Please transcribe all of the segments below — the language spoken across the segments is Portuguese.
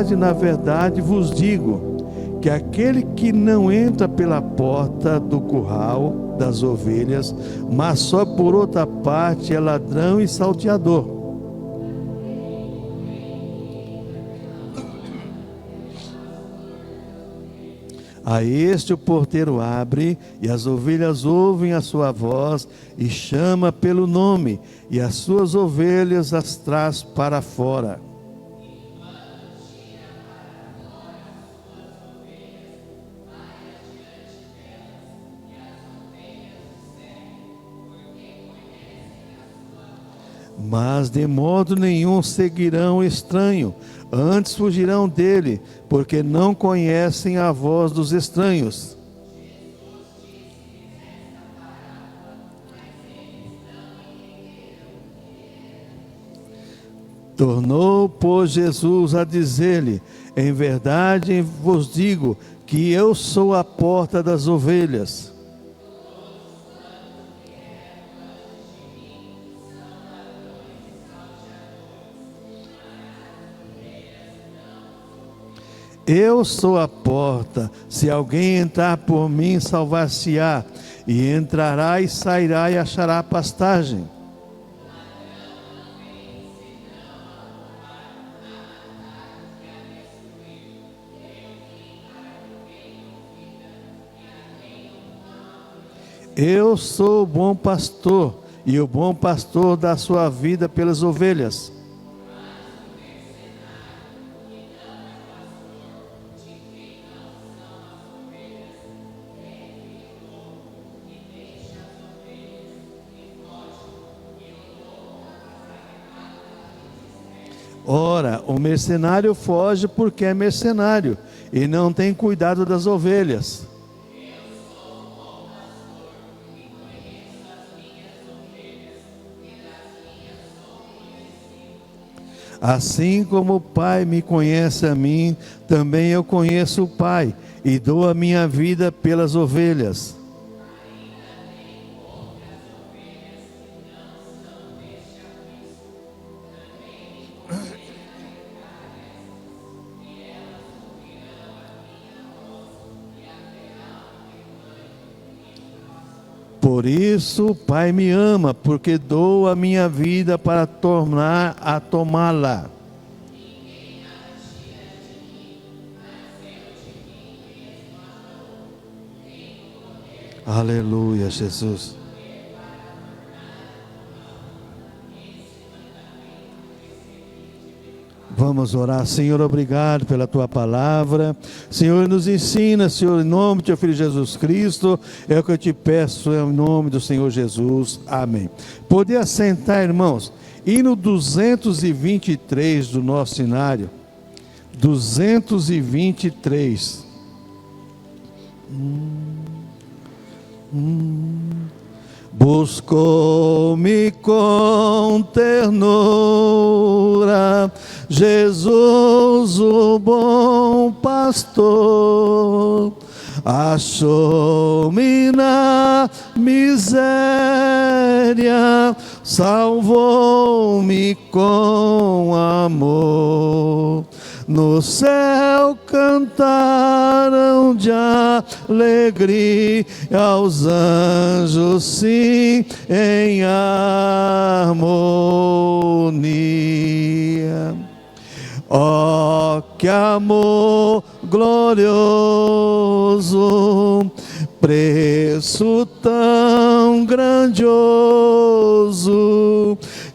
na verdade vos digo, que aquele que não entra pela porta do curral das ovelhas, mas só por outra parte, é ladrão e salteador. A este o porteiro abre, e as ovelhas ouvem a sua voz, e chama pelo nome, e as suas ovelhas as traz para fora. Mas de modo nenhum seguirão o estranho, antes fugirão dele, porque não conhecem a voz dos estranhos. Tornou, pois, Jesus a dizer-lhe: em verdade vos digo que eu sou a porta das ovelhas. Eu sou a porta, se alguém entrar por mim, salvar-se-á, e entrará e sairá e achará pastagem. Eu sou o bom pastor, e o bom pastor dá sua vida pelas ovelhas. Ora, o mercenário foge porque é mercenário e não tem cuidado das ovelhas. Assim como o Pai me conhece a mim, também eu conheço o Pai, e dou a minha vida pelas ovelhas. Por isso o Pai me ama, porque dou a minha vida para tornar a tomá-la. Aleluia, Jesus. Vamos orar. Senhor, obrigado pela Tua palavra. Senhor, nos ensina, Senhor, em nome do Teu Filho Jesus Cristo, é o que eu te peço, em nome do Senhor Jesus. Amém. Poder assentar, irmãos, hino 223 do nosso cenário. 223. Buscou-me com ternura, Jesus, o bom pastor, achou-me na miséria, salvou-me com amor. No céu cantaram de alegria aos anjos, sim, em harmonia. Oh, que amor glorioso, preço tão grandioso,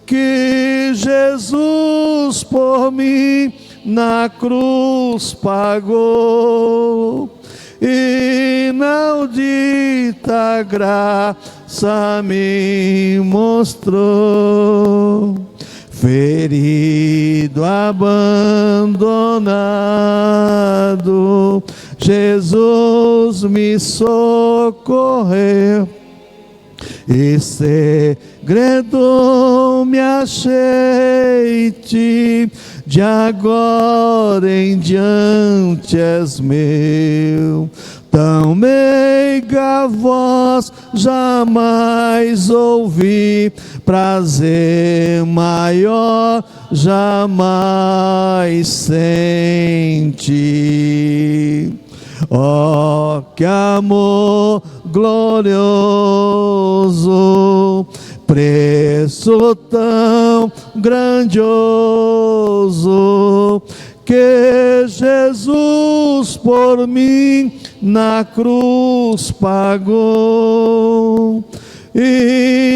que Jesus por mim na cruz pagou, e inaudita graça me mostrou. Ferido, abandonado, Jesus me socorreu, e segredo me achei ti, de agora em diante és meu. tão meiga voz jamais ouvi, prazer maior jamais senti. Oh, que amor glorioso, preço tão grandioso, que Jesus por mim na cruz pagou.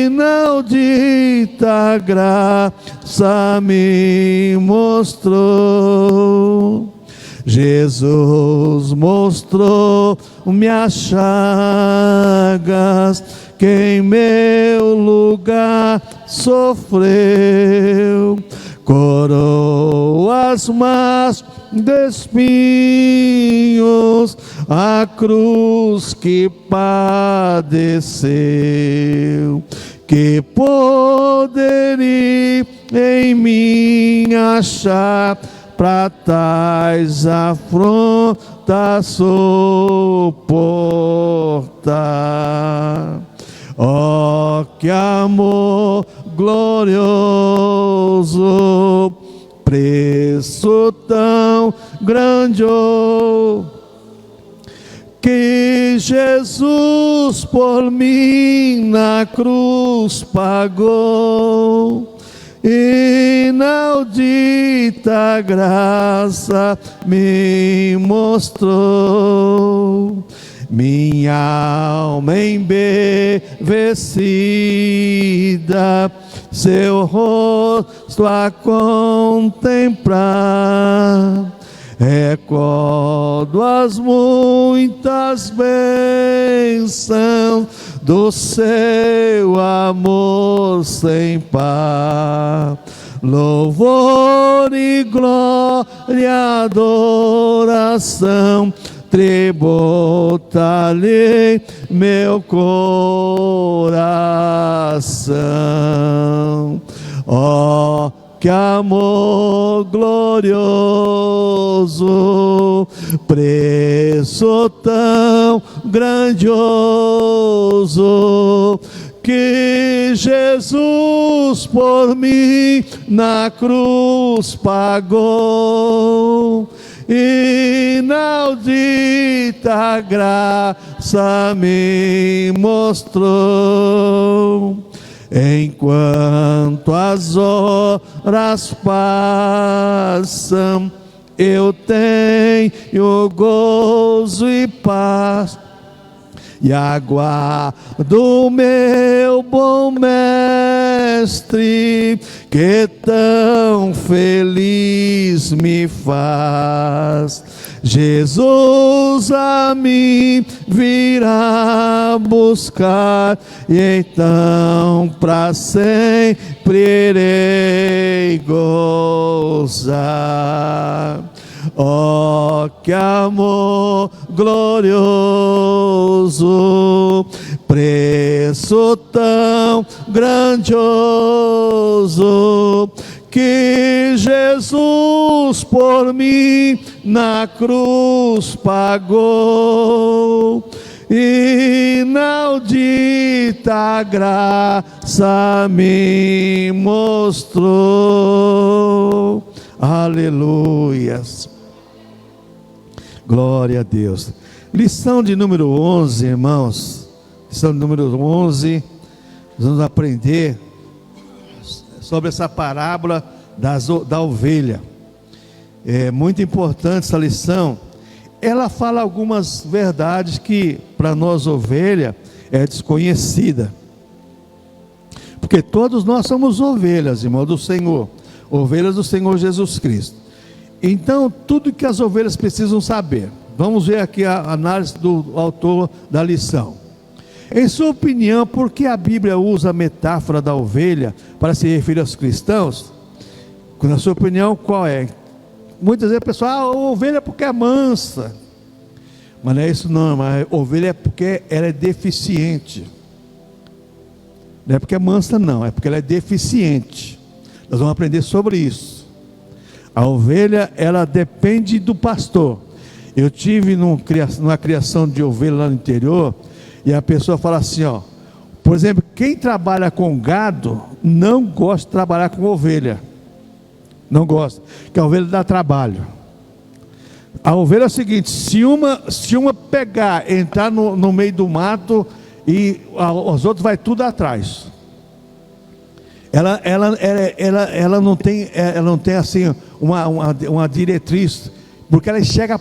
Inaudita graça me mostrou. Jesus mostrou minhas chagas, que em meu lugar sofreu, coroas mas de espinhos, a cruz que padeceu. Que poderia em mim achar pra tais afrontas suportar? Oh, que amor glorioso, preço tão grandioso, que Jesus por mim na cruz pagou. Inaudita graça me mostrou. Minha alma embevecida, seu rosto a contemplar, recordo as muitas bênçãos do seu amor sem par. Louvor e glória, adoração, tributa-lhe meu coração. Oh, que amor glorioso, preço tão grandioso, que Jesus por mim na cruz pagou. Inaudita graça me mostrou. Enquanto as horas passam, eu tenho gozo e paz, e aguardo o meu bom mestre, que tão feliz me faz. Jesus a mim virá buscar, e então para sempre irei gozar. Oh, que amor glorioso, preço tão grandioso, que Jesus por mim na cruz pagou. Inaudita graça me mostrou. Aleluias. Glória a Deus. Lição de número 11, irmãos. Lição de número 11. Nós vamos aprender sobre essa parábola da ovelha. É muito importante essa lição. Ela fala algumas verdades que para nós ovelha é desconhecida. Porque todos nós somos ovelhas, irmão, do Senhor. Ovelhas do Senhor Jesus Cristo. Então, tudo que as ovelhas precisam saber. Vamos ver aqui a análise do autor da lição. Em sua opinião, por que a Bíblia usa a metáfora da ovelha para se referir aos cristãos? Na sua opinião, qual é? Muitas vezes a pessoa, a ovelha é porque é mansa. Mas não é isso não, mas a ovelha é porque ela é deficiente. Não é porque é mansa não, é porque ela é deficiente. Nós vamos aprender sobre isso. A ovelha, ela depende do pastor. Eu tive numa criação de ovelha lá no interior, e a pessoa fala assim, ó, por exemplo, quem trabalha com gado não gosta de trabalhar com ovelha. Não gosta, porque a ovelha dá trabalho. A ovelha é o seguinte: se uma pegar, entrar no meio do mato, e os outros vai tudo atrás. Ela não tem assim uma diretriz, porque ela enxerga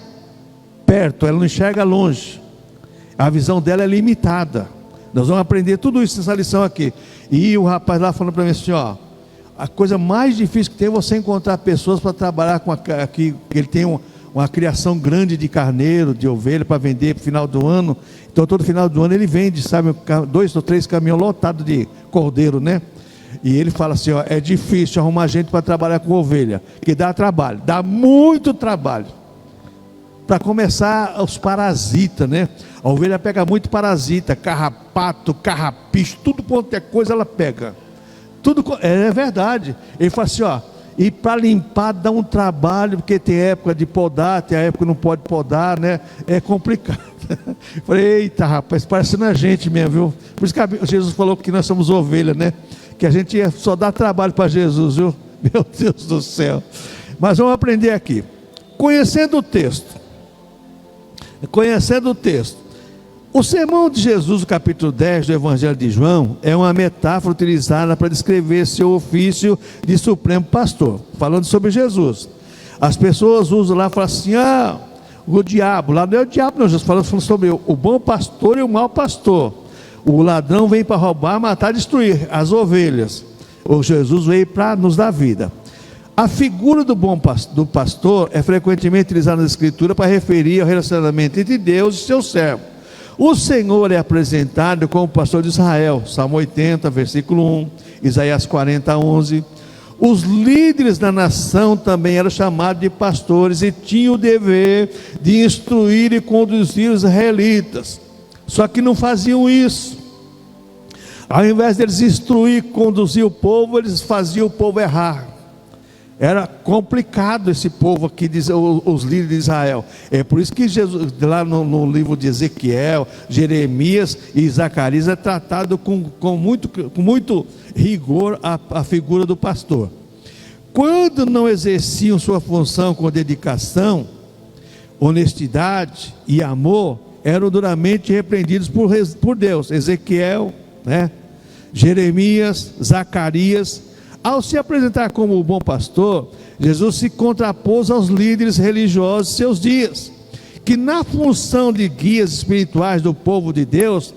perto, ela não enxerga longe. A visão dela é limitada. Nós vamos aprender tudo isso nessa lição aqui. E o rapaz lá falando para mim assim, ó, a coisa mais difícil que tem é você encontrar pessoas para trabalhar com aqui, ele tem uma criação grande de carneiro, de ovelha para vender para o final do ano. Então todo final do ano ele vende, sabe, 2 ou 3 caminhões lotados de cordeiro, né? E ele fala assim, ó, é difícil arrumar gente para trabalhar com ovelha, que dá trabalho, dá muito trabalho. Para começar, os parasitas, né? A ovelha pega muito parasita, carrapato, carrapicho, tudo quanto é coisa ela pega. Tudo é verdade. Ele fala assim, ó, e para limpar dá um trabalho, porque tem época de podar, tem a época que não pode podar, né? É complicado. Eu falei, eita rapaz, parecendo a gente mesmo, viu? Por isso que Jesus falou que nós somos ovelha, né? Que a gente só dá trabalho para Jesus, viu? Meu Deus do céu. Mas vamos aprender aqui. Conhecendo o texto, o sermão de Jesus, o capítulo 10 do Evangelho de João, é uma metáfora utilizada para descrever seu ofício de supremo pastor, falando sobre Jesus. As pessoas usam lá e falam assim, o diabo, lá não é o diabo não, Jesus falando sobre o bom pastor e o mau pastor. O ladrão vem para roubar, matar, destruir as ovelhas. O Jesus veio para nos dar vida. A figura do pastor é frequentemente utilizada na Escritura para referir ao relacionamento entre Deus e seu servo. O Senhor é apresentado como o pastor de Israel, Salmo 80, versículo 1, Isaías 40, 11. Os líderes da nação também eram chamados de pastores e tinham o dever de instruir e conduzir os israelitas. Só que não faziam isso. Ao invés deles instruir e conduzir o povo, eles faziam o povo errar. Era complicado esse povo aqui, os líderes de Israel. É por isso que Jesus, lá no livro de Ezequiel, Jeremias e Zacarias, é tratado com muito rigor a figura do pastor. Quando não exerciam sua função com dedicação, honestidade e amor, eram duramente repreendidos por Deus. Ezequiel, né? Jeremias, Zacarias. Ao se apresentar como o bom pastor, Jesus se contrapôs aos líderes religiosos de seus dias, que na função de guias espirituais do povo de Deus,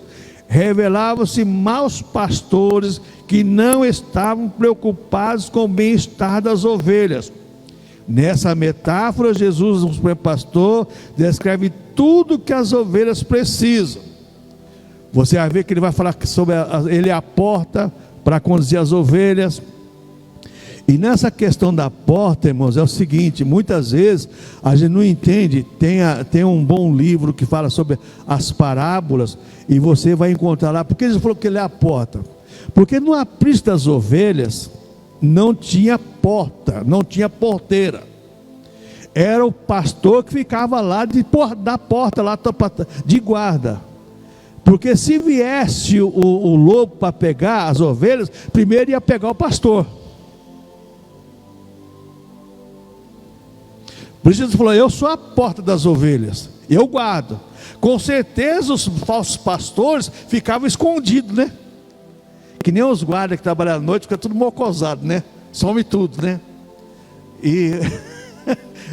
revelavam-se maus pastores que não estavam preocupados com o bem-estar das ovelhas. Nessa metáfora, Jesus, o supremo pastor, descreve tudo que as ovelhas precisam. Você vai ver que ele vai falar sobre ele é a porta para conduzir as ovelhas. E nessa questão da porta, irmãos, é o seguinte: muitas vezes a gente não entende. Tem um bom livro que fala sobre as parábolas, e você vai encontrar lá. Por que Jesus falou que ele é a porta? Porque no aprisco das ovelhas não tinha porta, não tinha porteira. Era o pastor que ficava lá da porta, lá de guarda. Porque se viesse o lobo para pegar as ovelhas, primeiro ia pegar o pastor. Por isso Jesus falou: eu sou a porta das ovelhas, eu guardo. Com certeza os falsos pastores ficavam escondidos, né? Que nem os guardas que trabalham à noite, fica tudo mocosado, né? Some tudo, né?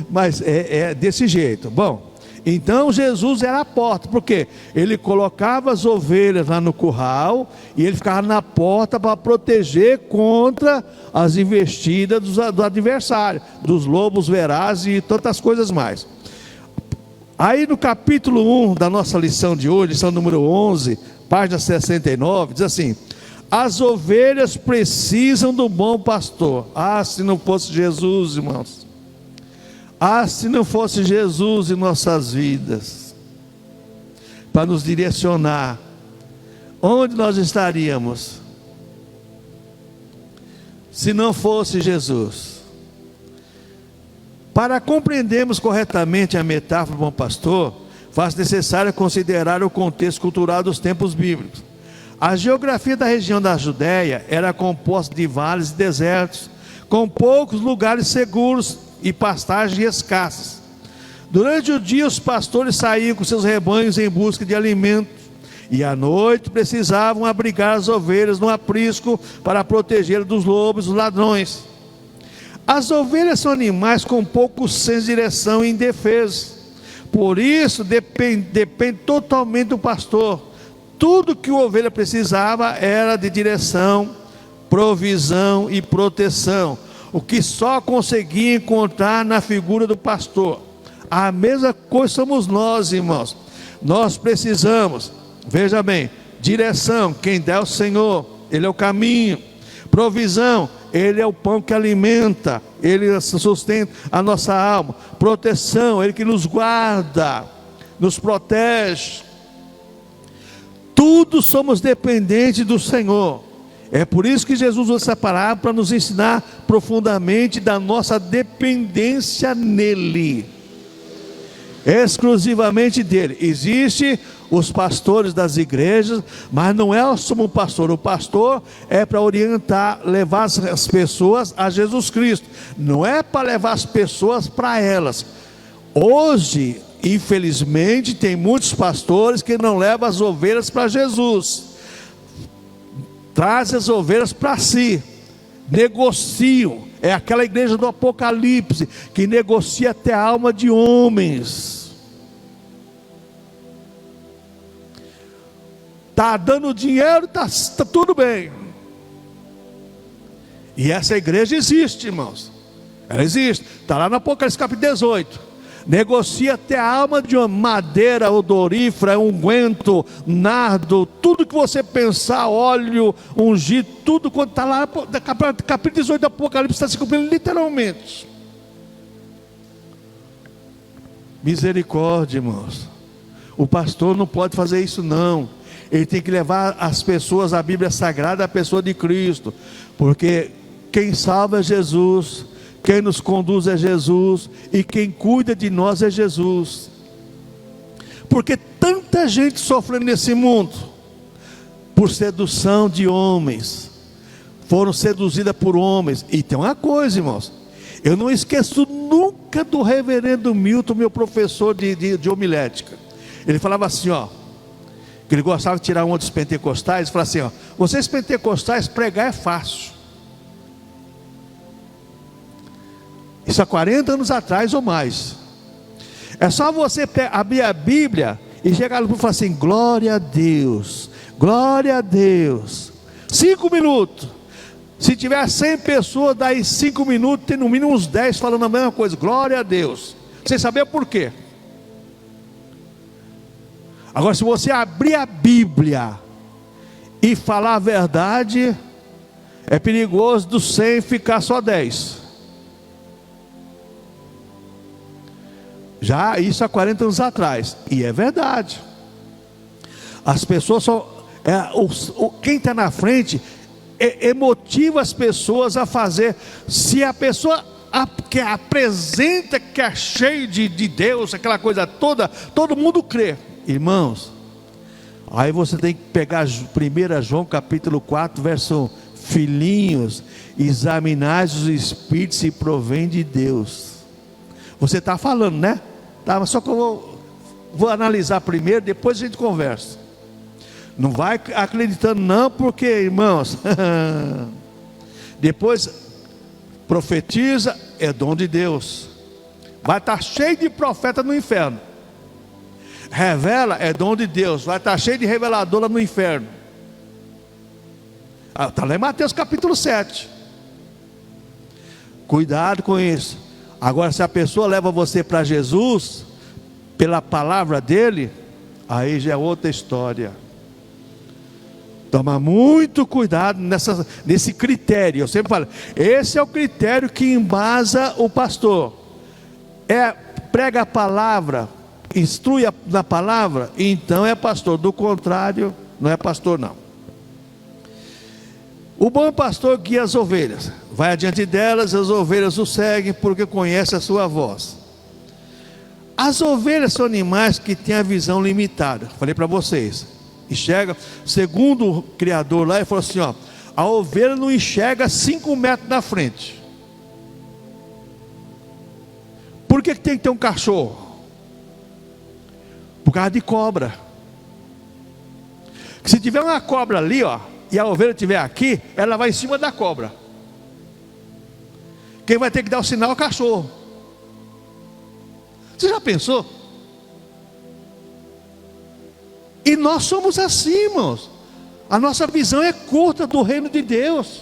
Mas é desse jeito. Bom, então Jesus era a porta, porque ele colocava as ovelhas lá no curral e ele ficava na porta para proteger contra as investidas do adversário, dos lobos verazes e tantas coisas mais. Aí no capítulo 1 da nossa lição de hoje, lição número 11, página 69, diz assim: as ovelhas precisam do bom pastor. Se não fosse Jesus, irmãos. Se não fosse Jesus em nossas vidas, para nos direcionar, onde nós estaríamos? Se não fosse Jesus. Para compreendermos corretamente a metáfora do bom pastor, faz necessário considerar o contexto cultural dos tempos bíblicos. A geografia da região da Judéia era composta de vales e desertos, com poucos lugares seguros e pastagens escassas. Durante o dia, os pastores saíam com seus rebanhos em busca de alimento, e à noite precisavam abrigar as ovelhas no aprisco para protegê-las dos lobos e dos ladrões. As ovelhas são animais com pouco senso de direção e indefesos. Por isso depende totalmente do pastor. Tudo que a ovelha precisava era de direção, provisão e proteção, o que só conseguia encontrar na figura do pastor. A mesma coisa somos nós, irmãos. Nós precisamos, veja bem, direção, quem dá é o Senhor, Ele é o caminho. Provisão, Ele é o pão que alimenta, Ele sustenta a nossa alma. Proteção, Ele que nos guarda, nos protege. Tudo somos dependentes do Senhor. É por isso que Jesus usa essa palavra para nos ensinar profundamente da nossa dependência nele, exclusivamente dele. Existem os pastores das igrejas, mas não é o sumo pastor. O pastor é para orientar, levar as pessoas a Jesus Cristo, não é para levar as pessoas para elas. Hoje, infelizmente, tem muitos pastores que não levam as ovelhas para Jesus, trazem as ovelhas para si, negociam. É aquela igreja do Apocalipse que negocia até a alma de homens. Está dando dinheiro, tá tudo bem. E essa igreja existe, irmãos. Ela existe, está lá no Apocalipse capítulo 18. Negocia até a alma de uma madeira odorífera, unguento, nardo, tudo que você pensar, óleo, ungido, tudo quanto está lá, capítulo 18 do Apocalipse está se cumprindo literalmente. Misericórdia, irmãos. O pastor não pode fazer isso não. Ele tem que levar as pessoas à Bíblia Sagrada, à pessoa de Cristo, porque quem salva é Jesus, quem nos conduz é Jesus, e quem cuida de nós é Jesus. Porque tanta gente sofrendo nesse mundo por sedução de homens, foram seduzidas por homens. E tem uma coisa, irmãos, eu não esqueço nunca do reverendo Milton, meu professor de homilética. Ele falava assim, ó, que ele gostava de tirar uma dos pentecostais, e falava assim, ó, vocês pentecostais pregar é fácil. Isso há 40 anos atrás ou mais. É só você abrir a Bíblia e chegar no púlpito e falar assim, glória a Deus, glória a Deus. 5 minutos. Se tiver 100 pessoas, daí 5 minutos, tem no mínimo uns 10 falando a mesma coisa, glória a Deus, sem saber por quê. Agora, se você abrir a Bíblia e falar a verdade, é perigoso dos 100 ficar só 10. Já isso há 40 anos atrás, e é verdade. As pessoas só, quem está na frente motiva as pessoas a fazer. Se a pessoa que apresenta que é cheio de Deus, aquela coisa toda, todo mundo crê. Irmãos, aí você tem que pegar 1 João capítulo 4, verso 1. Filhinhos, examinais os espíritos se provém de Deus. Você está falando, né? Tá, mas só que eu vou analisar primeiro, depois a gente conversa. Não vai acreditando não, porque, irmãos, depois profetiza, é dom de Deus. Vai estar cheio de profeta no inferno. Revela, é dom de Deus. Vai estar cheio de revelador lá no inferno. Está lá em Mateus capítulo 7. Cuidado com isso. Agora, se a pessoa leva você para Jesus, pela palavra dele, aí já é outra história. Toma muito cuidado nesse critério. Eu sempre falo, esse é o critério que embasa o pastor. Prega a palavra, instrui na palavra, então é pastor. Do contrário, não é pastor não. O bom pastor guia as ovelhas, vai adiante delas, as ovelhas o seguem, porque conhece a sua voz. As ovelhas são animais que têm a visão limitada. Falei para vocês, enxerga, segundo o Criador lá, ele falou assim, ó, a ovelha não enxerga 5 metros na frente. Por que tem que ter um cachorro? Por causa de cobra. Se tiver uma cobra ali, ó, e a ovelha estiver aqui, ela vai em cima da cobra. Quem vai ter que dar o sinal é o cachorro. Você já pensou? E nós somos assim, irmãos. A nossa visão é curta do reino de Deus.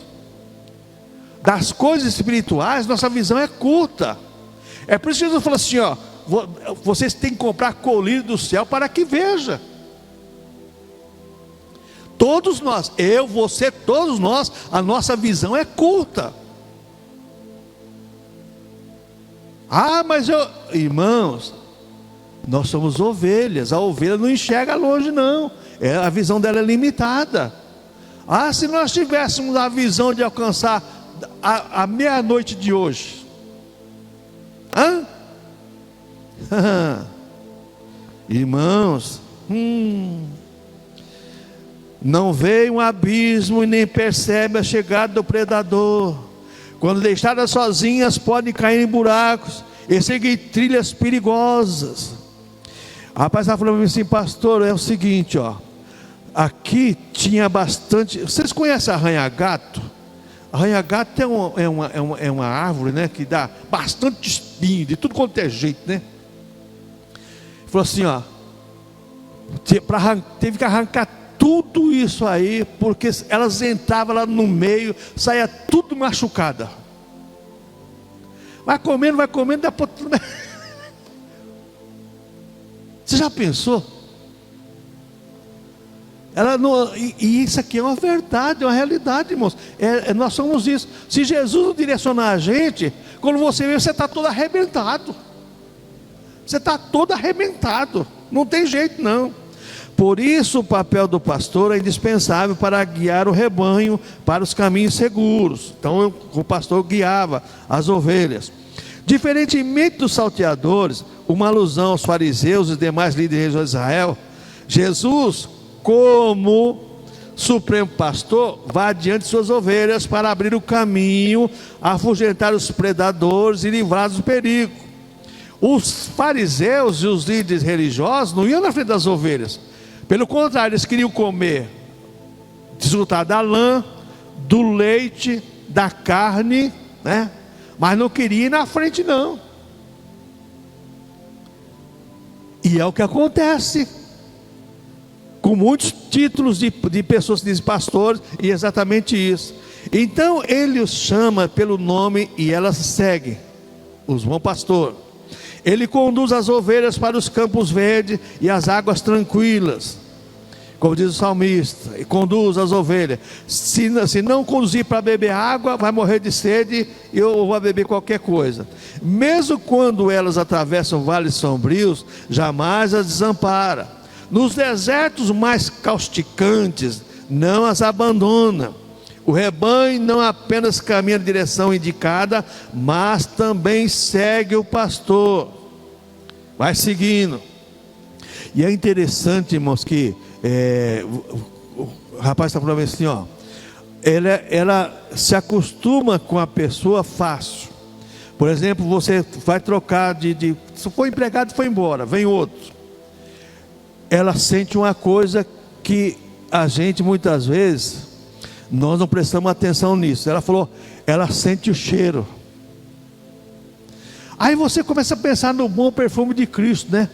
Das coisas espirituais, nossa visão é curta. É por isso que Jesus falou assim, ó, vocês têm que comprar colírio do céu para que veja. Todos nós, eu, você, todos nós, a nossa visão é curta. Ah, mas irmãos, nós somos ovelhas. A ovelha não enxerga longe não, a visão dela é limitada. Ah, se nós tivéssemos a visão de alcançar a meia-noite de hoje, irmãos, não veio um abismo e nem percebe a chegada do predador. Quando deixadas sozinhas, podem cair em buracos e seguir trilhas perigosas. A rapaz estava falando assim, pastor, é o seguinte, ó, aqui tinha bastante. Vocês conhecem arranha-gato? Arranha-gato é uma árvore, né, que dá bastante espinho, de tudo quanto é jeito, né? Ele falou assim, ó, teve que arrancar tudo isso aí, porque elas entravam lá no meio, saía tudo machucada. Vai comendo, dá para tudo. Você já pensou? E isso aqui é uma verdade, é uma realidade, irmãos. Nós somos isso. Se Jesus não direcionar a gente, quando você vê, você está todo arrebentado. Você está todo arrebentado. Não tem jeito não. Por isso o papel do pastor é indispensável para guiar o rebanho para os caminhos seguros. Então o pastor guiava as ovelhas. Diferentemente dos salteadores, uma alusão aos fariseus e demais líderes de Israel, Jesus, como supremo pastor, vai adiante de suas ovelhas para abrir o caminho, afugentar os predadores e livrar-os do perigo. Os fariseus e os líderes religiosos não iam na frente das ovelhas. Pelo contrário, eles queriam comer, desfrutar da lã, do leite, da carne, né? Mas não queriam ir na frente não. E é o que acontece com muitos títulos de pessoas que dizem pastores, e exatamente isso. Então ele os chama pelo nome e elas seguem, os bom pastor. Ele conduz as ovelhas para os campos verdes e as águas tranquilas, como diz o salmista, e conduz as ovelhas. Se não conduzir para beber água, vai morrer de sede e ou vai beber qualquer coisa. Mesmo quando elas atravessam vales sombrios, jamais as desampara. Nos desertos mais causticantes, não as abandona. O rebanho não apenas caminha na direção indicada, mas também segue o pastor. Vai seguindo. E é interessante, irmãos, que o rapaz está falando assim, ó, ela se acostuma com a pessoa fácil. Por exemplo, você vai trocar se for empregado, foi embora, vem outro. Ela sente uma coisa que a gente muitas vezes nós não prestamos atenção nisso. Ela falou, ela sente o cheiro. Aí você começa a pensar no bom perfume de Cristo, né?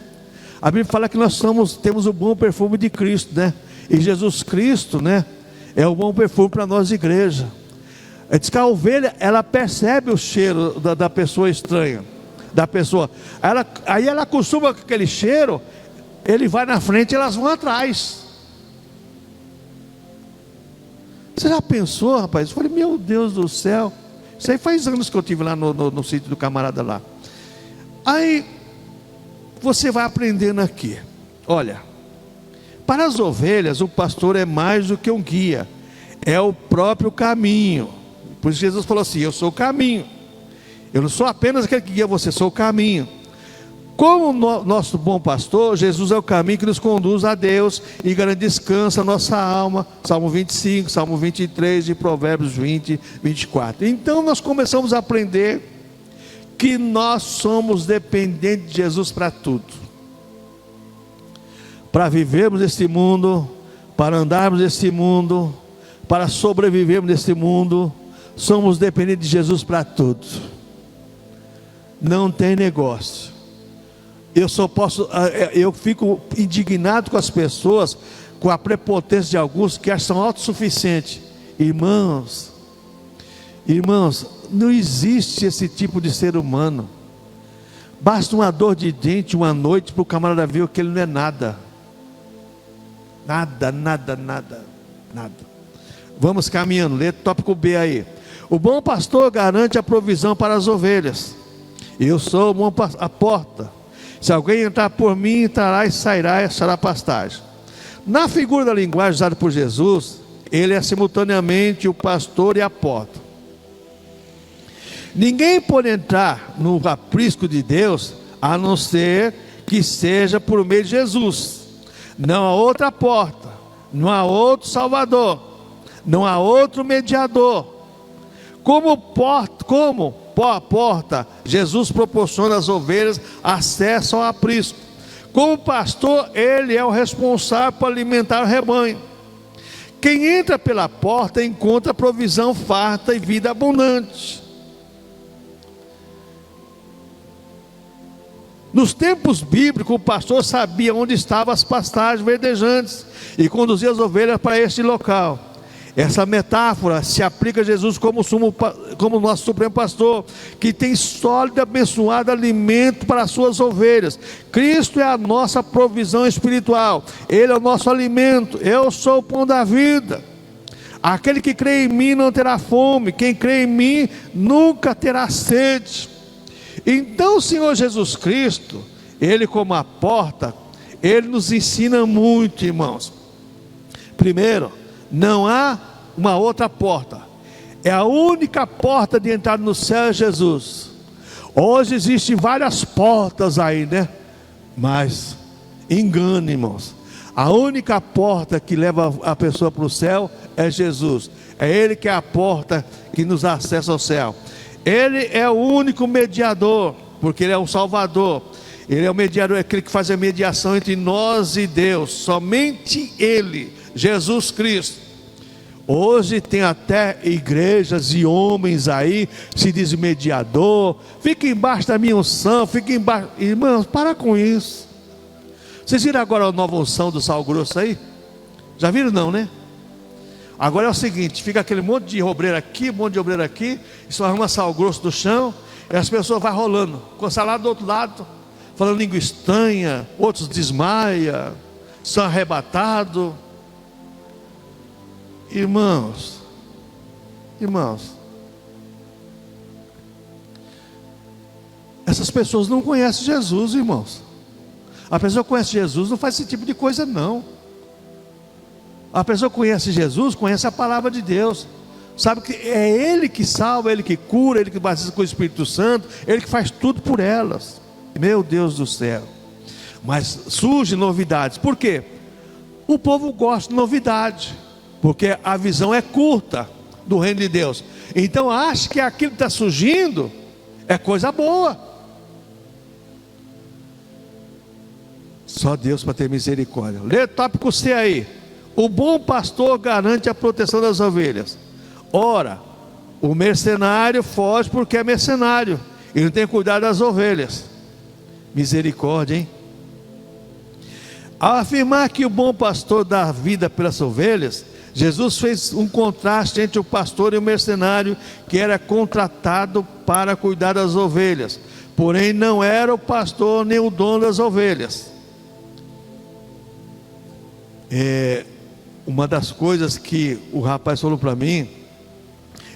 A Bíblia fala que nós temos o bom perfume de Cristo, né? E Jesus Cristo, né, é o bom perfume para nós, igreja. Diz que a ovelha, ela percebe o cheiro da pessoa estranha, da pessoa. Aí ela acostuma com aquele cheiro, ele vai na frente e elas vão atrás. Você já pensou, rapaz? Eu falei, meu Deus do céu. Isso aí faz anos que eu estive lá no sítio do camarada lá. Aí você vai aprendendo aqui. Olha, para as ovelhas o pastor é mais do que um guia. é o próprio caminho. Por isso Jesus falou assim: eu sou o caminho. Eu não sou apenas aquele que guia você, sou o caminho. Como nosso bom pastor, Jesus é o caminho que nos conduz a Deus e garante descanso à nossa alma. Salmo 25, Salmo 23 e Provérbios 20, 24. Então nós começamos a aprender que nós somos dependentes de Jesus para tudo. Para vivermos neste mundo, para andarmos neste mundo, para sobrevivermos neste mundo, somos dependentes de Jesus para tudo. Não tem negócio. Eu fico indignado com as pessoas, com a prepotência de alguns que acham autossuficientes. Irmãos, não existe esse tipo de ser humano. Basta uma dor de dente uma noite para o camarada ver que ele não é nada. Nada. Vamos caminhando, lê tópico B aí. O bom pastor garante a provisão para as ovelhas. Eu sou a porta. Se alguém entrar por mim, entrará e sairá e achará pastagem. Na figura da linguagem usada por Jesus, ele é simultaneamente o pastor e a porta. Ninguém pode entrar no aprisco de Deus, a não ser que seja por meio de Jesus. Não há outra porta, não há outro Salvador, não há outro mediador. Como porta, Jesus proporciona às ovelhas acesso ao aprisco. Como pastor, ele é o responsável por alimentar o rebanho. Quem entra pela porta encontra provisão farta e vida abundante. Nos tempos bíblicos, o pastor sabia onde estavam as pastagens verdejantes e conduzia as ovelhas para este local. Essa metáfora se aplica a Jesus como nosso supremo pastor, que tem sólido e abençoado alimento para as suas ovelhas. Cristo é a nossa provisão espiritual, Ele é o nosso alimento. Eu sou o pão da vida. Aquele que crê em mim não terá fome, quem crê em mim nunca terá sede. Então o Senhor Jesus Cristo, Ele como a porta, Ele nos ensina muito, irmãos. Primeiro, não há uma outra porta. É a única porta de entrada no céu é Jesus. Hoje existem várias portas aí, né? Mas engano, irmãos. A única porta que leva a pessoa para o céu é Jesus. É Ele que é a porta que nos acessa ao céu. Ele é o único mediador, porque Ele é o Salvador. Ele é o mediador, é aquele que faz a mediação entre nós e Deus. Somente Ele, Jesus Cristo. Hoje tem até igrejas e homens aí, se diz mediador, fica embaixo da minha unção, fica embaixo. Irmãos, para com isso. Vocês viram agora a nova unção do sal grosso aí? Já viram não, né? Agora é o seguinte, fica aquele monte de obreiro aqui, só arruma sal grosso do chão, e as pessoas vão rolando, com o salado do outro lado, falando língua estranha, outros desmaia, são arrebatados. Irmãos, essas pessoas não conhecem Jesus, irmãos. A pessoa conhece Jesus, não faz esse tipo de coisa não. A pessoa conhece Jesus, conhece a palavra de Deus, sabe que é Ele que salva, Ele que cura, Ele que batiza com o Espírito Santo, Ele que faz tudo por elas. Meu Deus do céu. Mas surgem novidades, por quê? O povo gosta de novidade, porque a visão é curta do reino de Deus. Então acha que aquilo que está surgindo é coisa boa. Só Deus para ter misericórdia. Lê tópico C aí. O bom pastor garante a proteção das ovelhas. Ora, o mercenário foge porque é mercenário e não tem cuidado das ovelhas. Misericórdia, hein? Ao afirmar que o bom pastor dá vida pelas ovelhas, Jesus fez um contraste entre o pastor e o mercenário que era contratado para cuidar das ovelhas, porém não era o pastor nem o dono das ovelhas. Uma das coisas que o rapaz falou para mim,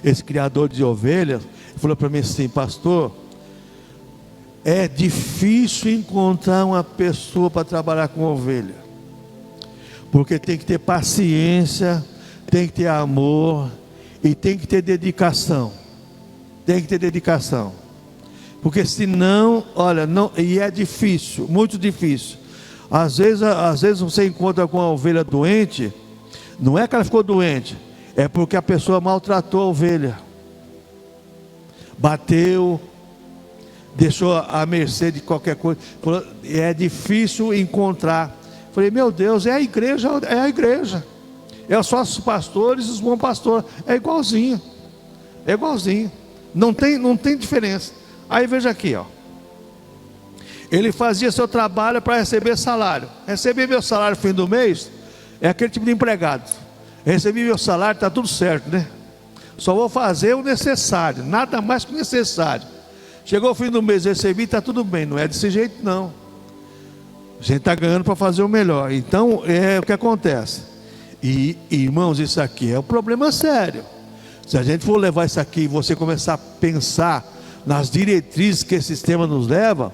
esse criador de ovelhas, falou para mim assim: pastor, é difícil encontrar uma pessoa para trabalhar com ovelha, porque tem que ter paciência, tem que ter amor e tem que ter dedicação. Tem que ter dedicação. Porque senão, olha, não, e é difícil, muito difícil. Às vezes você encontra com uma ovelha doente, não é que ela ficou doente, é porque a pessoa maltratou a ovelha. Bateu, deixou à mercê de qualquer coisa. É difícil encontrar. Falei, meu Deus, é a igreja, é a igreja. É só os pastores e os bons pastores. É igualzinho. É igualzinho. Não tem diferença. Aí veja aqui, ó. Ele fazia seu trabalho para receber salário. Receber meu salário no fim do mês é aquele tipo de empregado. Recebi meu salário, está tudo certo, né? Só vou fazer o necessário, nada mais que o necessário. Chegou o fim do mês, recebi, está tudo bem. Não é desse jeito, não. A gente está ganhando para fazer o melhor. Então, é o que acontece. E, irmãos, isso aqui é um problema sério. Se a gente for levar isso aqui e você começar a pensar nas diretrizes que esse sistema nos leva,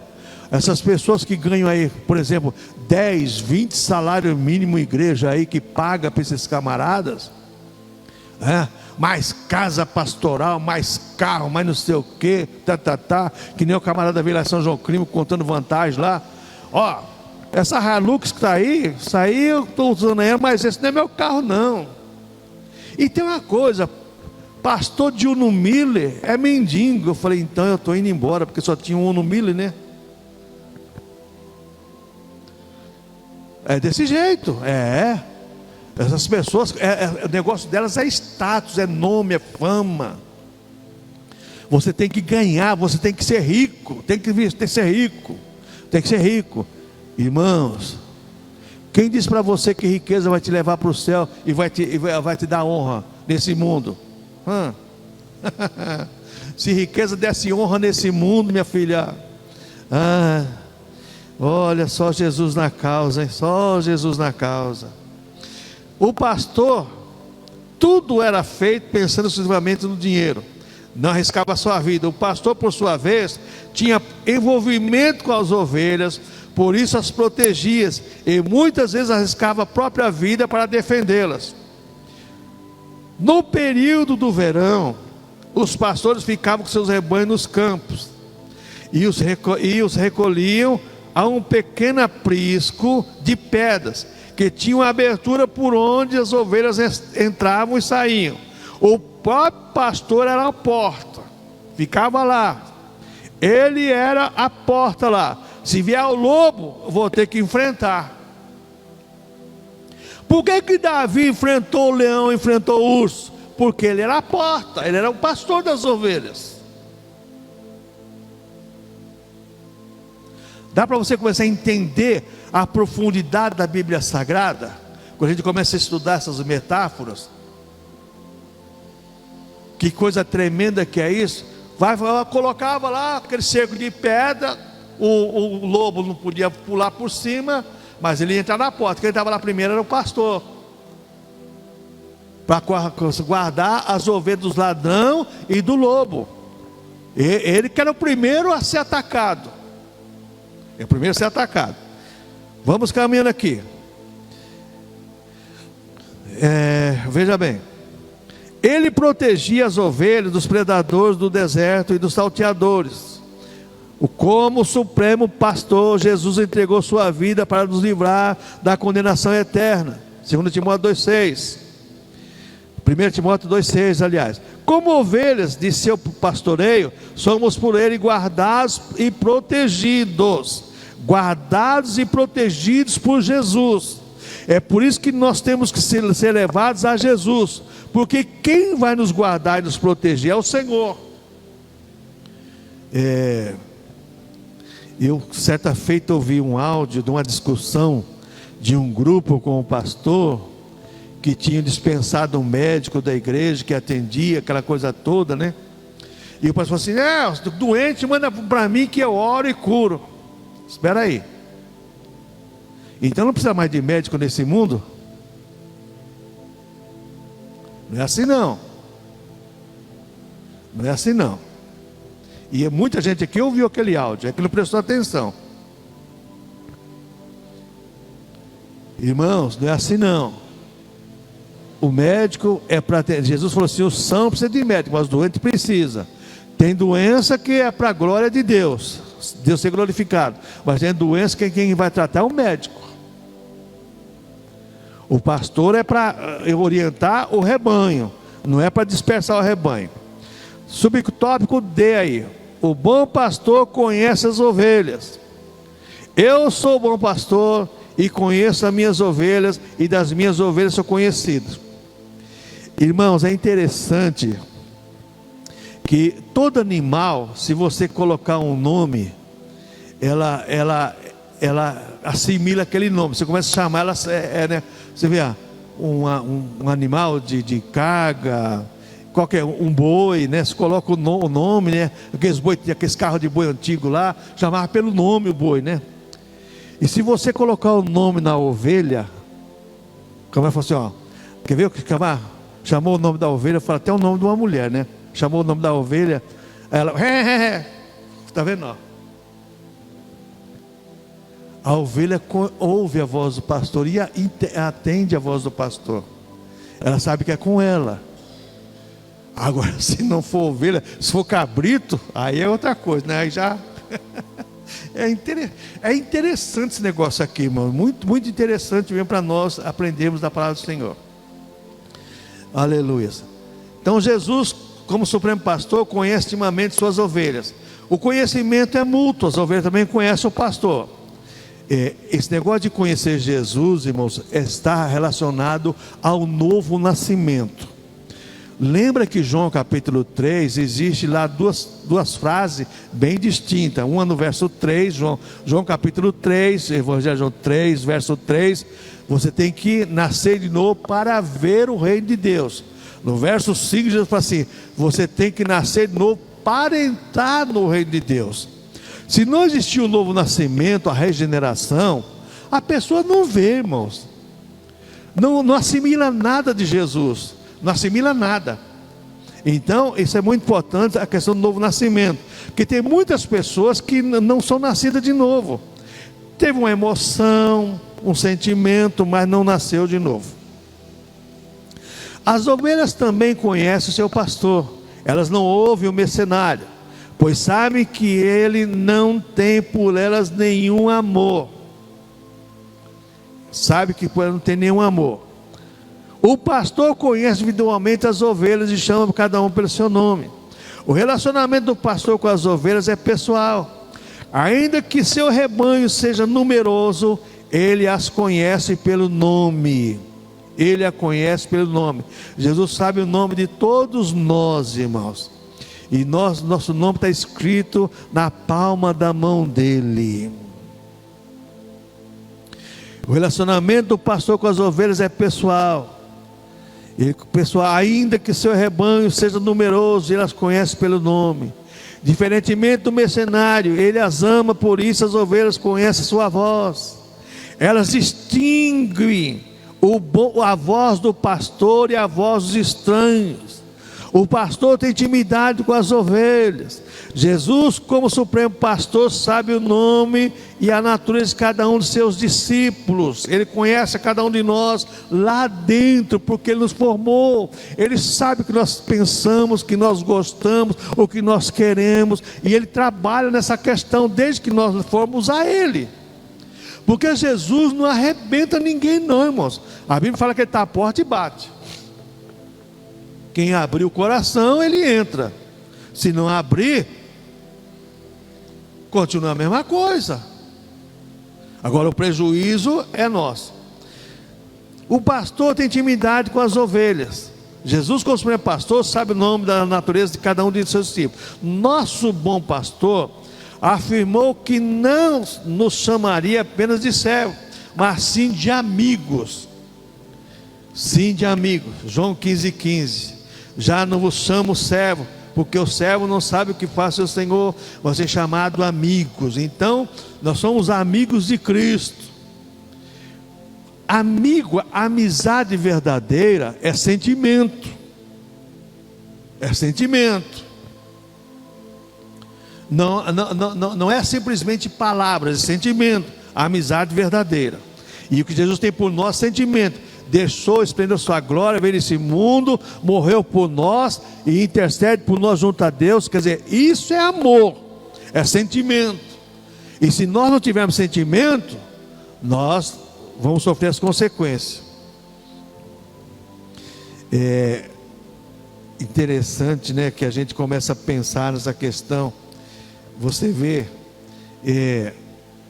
essas pessoas que ganham aí, por exemplo, 10, 20 salário mínimo igreja aí, que paga para esses camaradas, mais casa pastoral, mais carro, mais não sei o que, que nem o camarada veio lá em São João Crimo contando vantagem lá. Ó, essa Hilux que está aí, isso aí eu estou usando aí, mas esse não é meu carro não. E tem uma coisa, pastor de Uno Mille é mendigo. Eu falei, então eu estou indo embora, porque só tinha um Uno Mille, né? É desse jeito, essas pessoas, o negócio delas é status, é nome, é fama. Você tem que ganhar, você tem que ser rico, tem que ser rico, tem que ser rico. Irmãos, quem diz para você que riqueza vai te levar para o céu e vai te dar honra nesse mundo? Se riqueza desse honra nesse mundo, minha filha, olha, só Jesus na causa, hein? Só Jesus na causa. O pastor, tudo era feito pensando exclusivamente no dinheiro, não arriscava a sua vida. O pastor, por sua vez, tinha envolvimento com as ovelhas, por isso as protegia, e muitas vezes arriscava a própria vida para defendê-las. No período do verão, os pastores ficavam com seus rebanhos nos campos, e os recolhiam a um pequeno aprisco de pedras, que tinha uma abertura por onde as ovelhas entravam e saíam. O próprio pastor era a porta, ficava lá, ele era a porta lá. Se vier o lobo, eu vou ter que enfrentar. Por que Davi enfrentou o leão, enfrentou o urso? Porque ele era a porta, ele era o pastor das ovelhas. Dá para você começar a entender a profundidade da Bíblia Sagrada? Quando a gente começa a estudar essas metáforas, que coisa tremenda que é isso. Colocava lá aquele cerco de pedra, o lobo não podia pular por cima, mas ele ia entrar na porta. Quem estava lá primeiro era o pastor, para guardar as ovelhas dos ladrão e do lobo. Ele que era o primeiro a ser atacado. É o primeiro a ser atacado. Vamos caminhando aqui. Veja bem. Ele protegia as ovelhas dos predadores do deserto e dos salteadores. Como supremo pastor, Jesus entregou sua vida para nos livrar da condenação eterna. 2 Timóteo 2,6. 1 Timóteo 2,6, aliás. Como ovelhas de seu pastoreio, somos por ele guardados e protegidos. Guardados e protegidos por Jesus. É por isso que nós temos que ser levados a Jesus, porque quem vai nos guardar e nos proteger é o Senhor. Eu certa feita ouvi um áudio de uma discussão de um grupo com o pastor, que tinha dispensado um médico da igreja que atendia aquela coisa toda, né? E o pastor falou assim: doente, manda para mim que eu oro e curo. Espera aí. Então não precisa mais de médico nesse mundo? Não é assim não. Não é assim não. E muita gente aqui ouviu aquele áudio, é que não prestou atenção. Irmãos, não é assim não. O médico é para ter. Jesus falou assim: o são precisa de médico, mas o doente precisa. Tem doença que é para a glória de Deus, Deus ser glorificado. Mas tem doença que quem vai tratar é o médico. O pastor é para orientar o rebanho, não é para dispersar o rebanho. Subtópico D aí: o bom pastor conhece as ovelhas. Eu sou o bom pastor e conheço as minhas ovelhas, e das minhas ovelhas sou conhecido. Irmãos, é interessante que todo animal, se você colocar um nome, ela assimila aquele nome. Você começa a chamar ela, né? Você vê um animal de carga, qualquer um boi, né? Você coloca o nome, né? Aqueles carros de boi antigo lá, chamava pelo nome o boi, né? E se você colocar o nome na ovelha, o Camar falou assim, ó, quer ver o que o Camar chamou o nome da ovelha? Fala até o nome de uma mulher, né? Chamou o nome da ovelha, ela, está vendo? Ó? A ovelha ouve a voz do pastor e atende a voz do pastor. Ela sabe que é com ela. Agora, se não for ovelha, se for cabrito, aí é outra coisa, né? Aí já é interessante esse negócio aqui, irmão. Muito, muito interessante mesmo para nós aprendermos da palavra do Senhor. Aleluia. Então Jesus, como supremo pastor, conhece intimamente suas ovelhas. O conhecimento é mútuo, as ovelhas também conhecem o pastor. Esse negócio de conhecer Jesus, irmãos, está relacionado ao novo nascimento. Lembra que João capítulo 3, existe lá duas frases bem distintas. Uma no verso 3, João capítulo 3, Evangelho de João 3, verso 3. Você tem que nascer de novo para ver o reino de Deus. No verso 5, Jesus fala assim: você tem que nascer de novo para entrar no reino de Deus. Se não existir o novo nascimento, a regeneração, a pessoa não vê, irmãos. Não assimila nada de Jesus. Não assimila nada. Então, isso é muito importante, a questão do novo nascimento. Porque tem muitas pessoas que não são nascidas de novo. Teve uma emoção, um sentimento, mas não nasceu de novo. As ovelhas também conhecem o seu pastor. Elas não ouvem o mercenário, pois sabem que ele não tem por elas nenhum amor. Sabe que por elas não tem nenhum amor. O pastor conhece individualmente as ovelhas e chama cada um pelo seu nome. O relacionamento do pastor com as ovelhas é pessoal. Ainda que seu rebanho seja numeroso, ele as conhece pelo nome. Ele a conhece pelo nome. Jesus sabe o nome de todos nós, irmãos. E nosso nome está escrito na palma da mão dele. O relacionamento do pastor com as ovelhas é pessoal. Ainda que seu rebanho seja numeroso, ele as conhece pelo nome. Diferentemente do mercenário, ele as ama, por isso as ovelhas conhecem a sua voz. Elas distinguem a voz do pastor e a voz dos estranhos. O pastor tem intimidade com as ovelhas. Jesus, como supremo pastor, sabe o nome e a natureza de cada um de seus discípulos. Ele conhece a cada um de nós lá dentro, porque Ele nos formou. Ele sabe o que nós pensamos, o que nós gostamos, o que nós queremos. E Ele trabalha nessa questão desde que nós formos a Ele. Porque Jesus não arrebenta ninguém não, irmãos. A Bíblia fala que Ele está à porta e bate. Quem abrir o coração, ele entra. Se não abrir, continua a mesma coisa. Agora o prejuízo é nosso. O pastor tem intimidade com as ovelhas. Jesus, como supremo pastor, sabe o nome da natureza de cada um de seus discípulos. Nosso bom pastor afirmou que não nos chamaria apenas de servos, mas sim de amigos. Sim, de amigos. João 15:15. Já não vos chamo servo, porque o servo não sabe o que faz seu Senhor, você é chamado amigos. Então, nós somos amigos de Cristo. Amigo, amizade verdadeira é sentimento. É sentimento. Não é simplesmente palavras, é sentimento. A amizade verdadeira. E o que Jesus tem por nós é sentimento. deixou esplendor sua glória, veio nesse mundo, morreu por nós e intercede por nós junto a Deus. Quer dizer, isso é amor, é sentimento. E se nós não tivermos sentimento, nós vamos sofrer as consequências. É interessante, né, que a gente começa a pensar nessa questão. Você vê,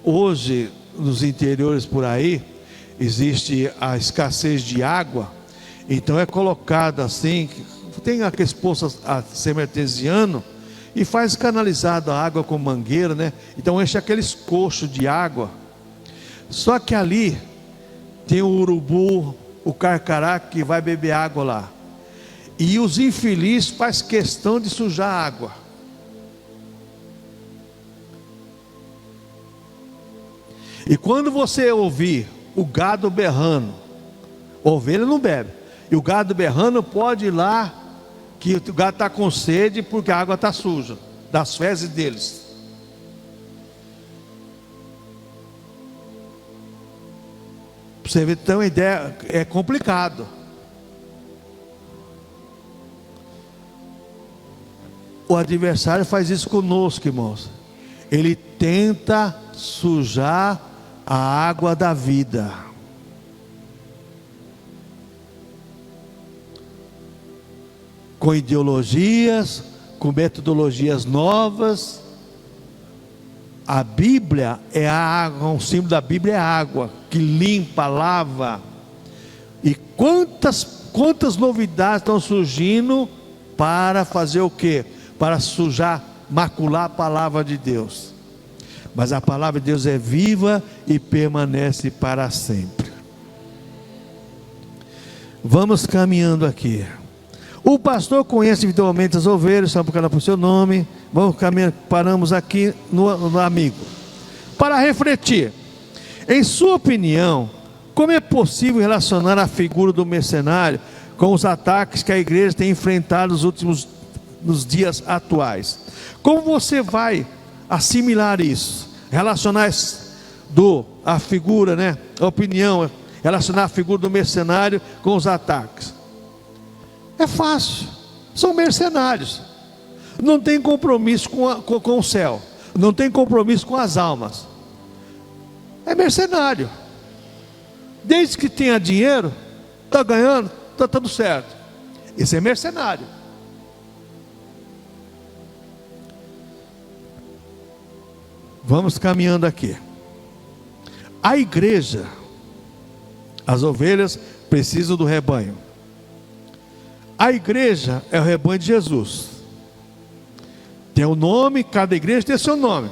hoje nos interiores por aí existe a escassez de água, então é colocado assim, tem aqueles poços semi-artesiano e faz canalizado a água com mangueira, né? Então enche aqueles coxos de água. Só que ali tem o urubu, o carcará que vai beber água lá, e os infelizes faz questão de sujar a água. E quando você ouvir o gado berrando, a ovelha não bebe, e o gado berrando, pode ir lá, que o gado está com sede, porque a água está suja, das fezes deles. Para você ver, ter uma ideia, é complicado. O adversário faz isso conosco, irmãos. Ele tenta sujar a água da vida. Com ideologias, com metodologias novas. A Bíblia é a água, um símbolo da Bíblia é a água, que limpa, lava. E quantas novidades estão surgindo para fazer o quê? Para sujar, macular a palavra de Deus. Mas a palavra de Deus é viva e permanece para sempre. Vamos caminhando aqui. O pastor conhece individualmente as ovelhas, sabe por causa do seu nome. Vamos caminhando, paramos aqui no amigo. Para refletir, em sua opinião, como é possível relacionar a figura do mercenário com os ataques que a igreja tem enfrentado nos dias atuais? Como você vai assimilar isso? Relacionar a figura, né? A opinião, relacionar a figura do mercenário com os ataques. É fácil, são mercenários, não tem compromisso com o céu, não tem compromisso com as almas, é mercenário, desde que tenha dinheiro, está ganhando, está tudo certo, isso é mercenário. Vamos caminhando aqui. A igreja, as ovelhas precisam do rebanho. A igreja é o rebanho de Jesus. Tem um nome, cada igreja tem seu nome,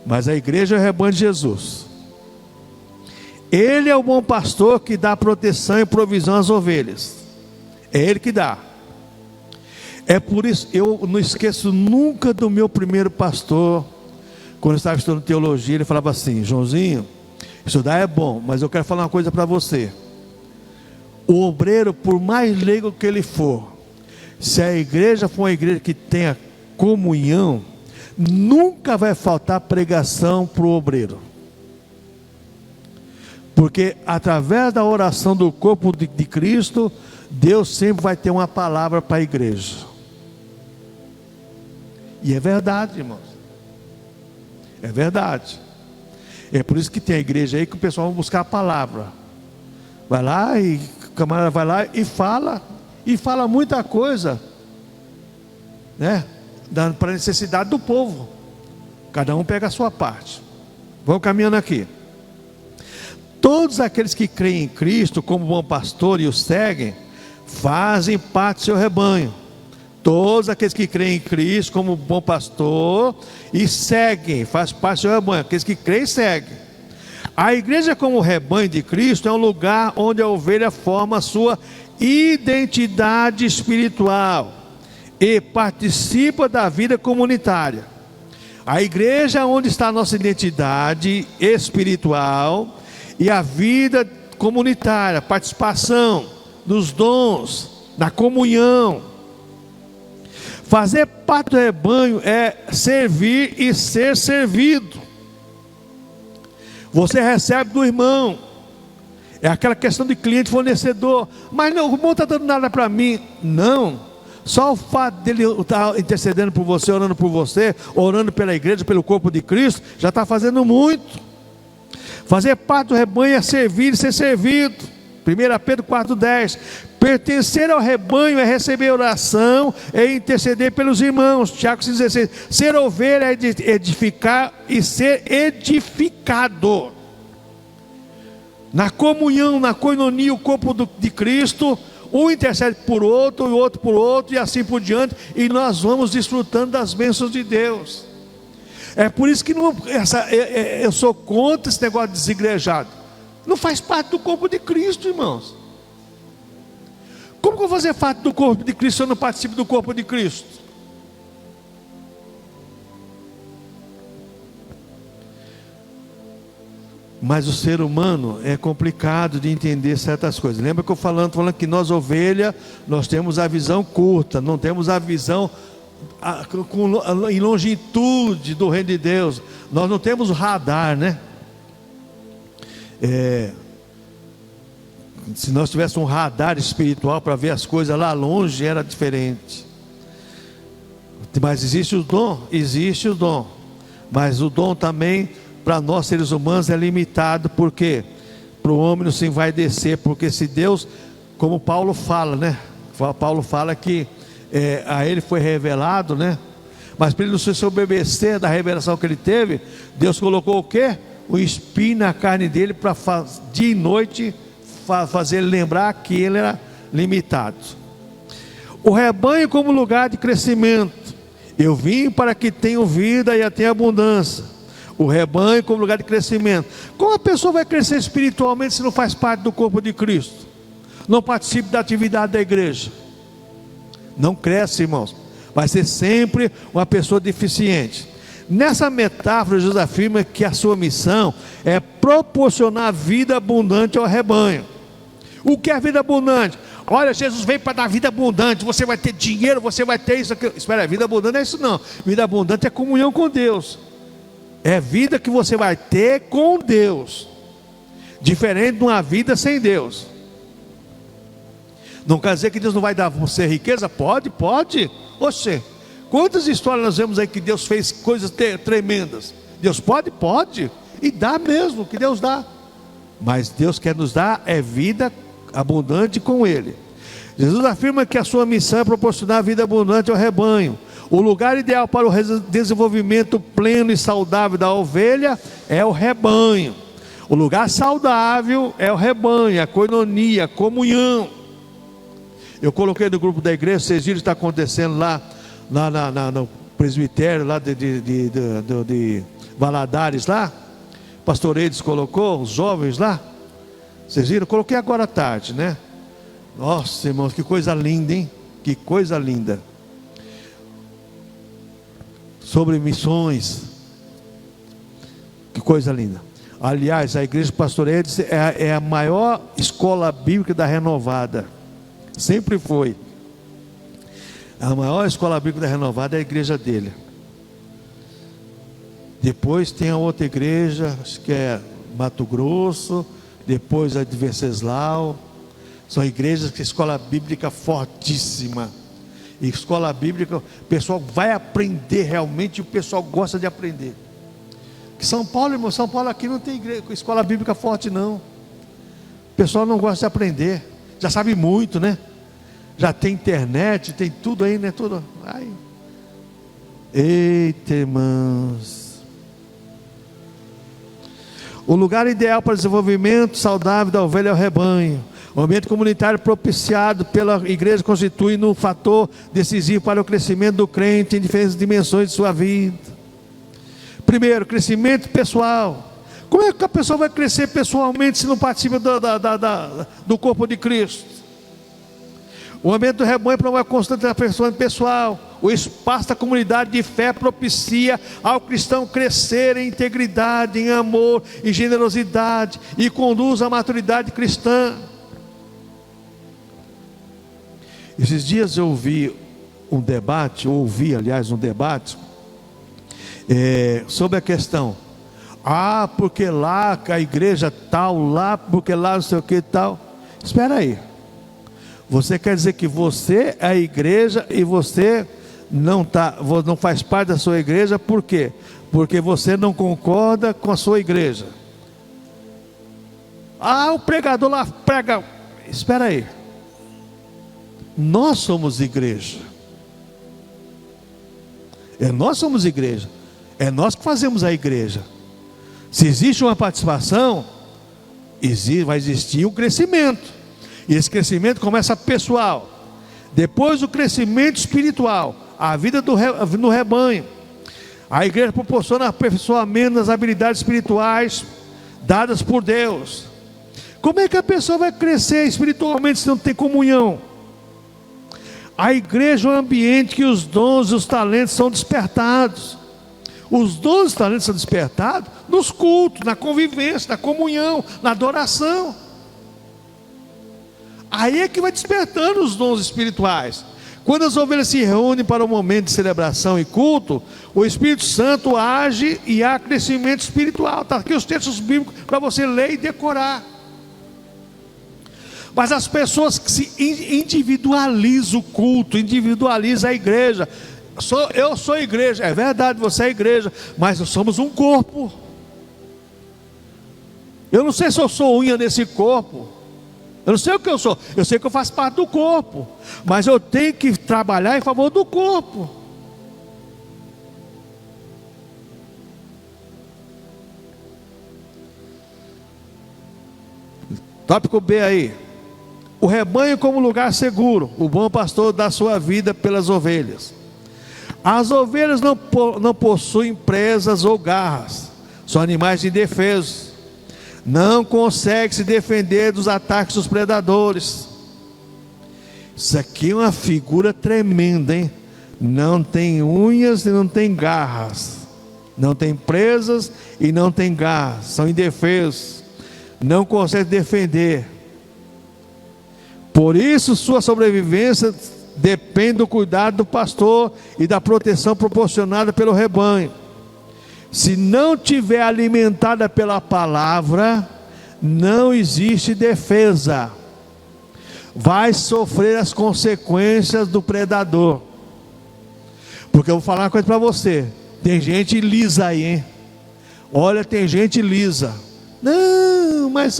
mas a igreja é o rebanho de Jesus. Ele é o bom pastor que dá proteção e provisão às ovelhas. É Ele que dá. É por isso, eu não esqueço nunca do meu primeiro pastor. Quando eu estava estudando teologia, ele falava assim: Joãozinho, estudar é bom, mas eu quero falar uma coisa para você. O obreiro, por mais leigo que ele for, se a igreja for uma igreja que tenha comunhão, nunca vai faltar pregação para o obreiro. Porque através da oração do corpo de Cristo, Deus sempre vai ter uma palavra para a igreja. E é verdade, irmãos. É verdade. É por isso que tem a igreja aí que o pessoal vai buscar a palavra. Vai lá e o camarada vai lá e fala muita coisa, né? Para a necessidade do povo. Cada um pega a sua parte. Vamos caminhando aqui. Todos aqueles que creem em Cristo como bom pastor e o seguem, fazem parte do seu rebanho. Todos aqueles que creem em Cristo como bom pastor e seguem, faz parte do seu rebanho. Aqueles que creem, seguem. A igreja como rebanho de Cristo é um lugar onde a ovelha forma a sua identidade espiritual e participa da vida comunitária. A igreja é onde está a nossa identidade espiritual e a vida comunitária, participação dos dons, da comunhão. Fazer parte do rebanho é servir e ser servido. Você recebe do irmão, É aquela questão de cliente fornecedor. Mas não, o irmão não está dando nada para mim. Não. Só o fato dele estar intercedendo por você, orando pela igreja, pelo corpo de Cristo, já está fazendo muito. Fazer parte do rebanho é servir e ser servido. 1 Pedro 4,10. Pertencer ao rebanho é receber oração e interceder pelos irmãos. Tiago 5,16. Ser ovelha é edificar e ser edificado. Na comunhão, na coinonia, o corpo de Cristo, um intercede por outro, e o outro por outro, e assim por diante, e nós vamos desfrutando das bênçãos de Deus. É por isso que eu sou contra esse negócio de desigrejado. Não faz parte do corpo de Cristo, irmãos. Como que eu vou fazer parte do corpo de Cristo se eu não participo do corpo de Cristo? Mas o ser humano é complicado de entender certas coisas. Lembra que eu falando que nós ovelha, nós temos a visão curta, não temos a visão em longitude do reino de Deus. Nós não temos o radar, né? Se nós tivéssemos um radar espiritual para ver as coisas lá longe, era diferente. Mas existe o dom, mas o dom também para nós seres humanos é limitado. Por quê? Para o homem não se vai descer, porque se Deus, como Paulo fala, né? Paulo fala que a ele foi revelado, né? Mas para ele não se soberbecer da revelação que ele teve, Deus colocou o quê? O espinho na carne dele para dia e noite fazer ele lembrar que ele era limitado. O rebanho como lugar de crescimento. Eu vim para que tenham vida e a tenham abundância. O rebanho como lugar de crescimento. Como a pessoa vai crescer espiritualmente se não faz parte do corpo de Cristo? Não participa da atividade da igreja? Não cresce, irmãos. Vai ser sempre uma pessoa deficiente. Nessa metáfora, Jesus afirma que a sua missão é proporcionar vida abundante ao rebanho. O que é vida abundante? Olha, Jesus veio para dar vida abundante. Você vai ter dinheiro, você vai ter isso, aquilo. Espera, vida abundante não é isso não. Vida abundante é comunhão com Deus. É vida que você vai ter com Deus. Diferente de uma vida sem Deus. Não quer dizer que Deus não vai dar a você riqueza? Pode. Oxê, quantas histórias nós vemos aí que Deus fez coisas tremendas? Deus pode, e dá mesmo, que Deus dá. Mas Deus quer nos dar vida abundante com Ele. Jesus afirma que a sua missão é proporcionar vida abundante ao rebanho. O lugar ideal para o desenvolvimento pleno e saudável da ovelha é o rebanho. O lugar saudável é o rebanho, a coinonia, a comunhão. Eu coloquei no grupo da igreja, vocês viram o que está acontecendo lá no presbitério lá de Valadares lá. Pastor Edes colocou, os jovens lá. Vocês viram? Coloquei agora à tarde, né? Nossa, irmãos, que coisa linda, hein? Que coisa linda. Sobre missões. Que coisa linda. Aliás, a igreja do Pastor Edes é a maior escola bíblica da Renovada. Sempre foi. A maior escola bíblica da Renovada é a igreja dele. Depois tem a outra igreja, acho que é Mato Grosso. Depois a de Venceslau. São igrejas que escola bíblica fortíssima. E escola bíblica, o pessoal vai aprender realmente, e o pessoal gosta de aprender. Que São Paulo, irmão, São Paulo aqui não tem igreja, escola bíblica forte não. O pessoal não gosta de aprender. Já sabe muito, né? Já tem internet, tem tudo aí, né? Tudo. Ai. Eita, irmãos. O lugar ideal para o desenvolvimento saudável da ovelha é o rebanho. O ambiente comunitário propiciado pela igreja constitui um fator decisivo para o crescimento do crente em diferentes dimensões de sua vida. Primeiro, crescimento pessoal. Como é que a pessoa vai crescer pessoalmente se não participa do corpo de Cristo? O ambiente do rebanho promove a constante aperfeiçoamento pessoal. O espaço da comunidade de fé propicia ao cristão crescer em integridade, em amor, em generosidade, e conduz à maturidade cristã. Esses dias eu ouvi um debate sobre a questão: Ah, porque lá a igreja tal, lá porque lá não sei o que tal. Espera aí. Você quer dizer que você é a igreja e você não faz parte da sua igreja, por quê? Porque você não concorda com a sua igreja. Ah, o pregador lá prega. Espera aí. Nós somos igreja. Nós somos igreja. É nós que fazemos a igreja. Se existe uma participação, vai existir um crescimento. E esse crescimento começa pessoal. Depois o crescimento espiritual, a vida no rebanho. A igreja proporciona aperfeiçoamento das habilidades espirituais dadas por Deus. Como é que a pessoa vai crescer espiritualmente se não tem comunhão? A igreja é um ambiente que os dons e os talentos são despertados. Os dons e os talentos são despertados nos cultos, na convivência, na comunhão, na adoração. Aí é que vai despertando os dons espirituais. Quando as ovelhas se reúnem para o momento de celebração e culto, o Espírito Santo age e há crescimento espiritual. Está aqui os textos bíblicos para você ler e decorar. Mas as pessoas que se individualizam o culto, individualizam a igreja. Eu sou igreja, é verdade, você é igreja, mas nós somos um corpo. Eu não sei se eu sou unha nesse corpo. Eu não sei o que eu sou, eu sei que eu faço parte do corpo, mas eu tenho que trabalhar em favor do corpo. Tópico B aí. O rebanho como lugar seguro. O bom pastor dá sua vida pelas ovelhas. As ovelhas não possuem presas ou garras, são animais indefesos. Não consegue se defender dos ataques dos predadores. Isso aqui é uma figura tremenda, hein? Não tem unhas e não tem garras, não tem presas e não tem garras, são indefesos, não consegue defender. Por isso sua sobrevivência depende do cuidado do pastor e da proteção proporcionada pelo rebanho. Se não tiver alimentada pela palavra, não existe defesa. Vai sofrer as consequências do predador. Porque eu vou falar uma coisa para você. Tem gente lisa aí, hein? Olha, tem gente lisa. Não, mas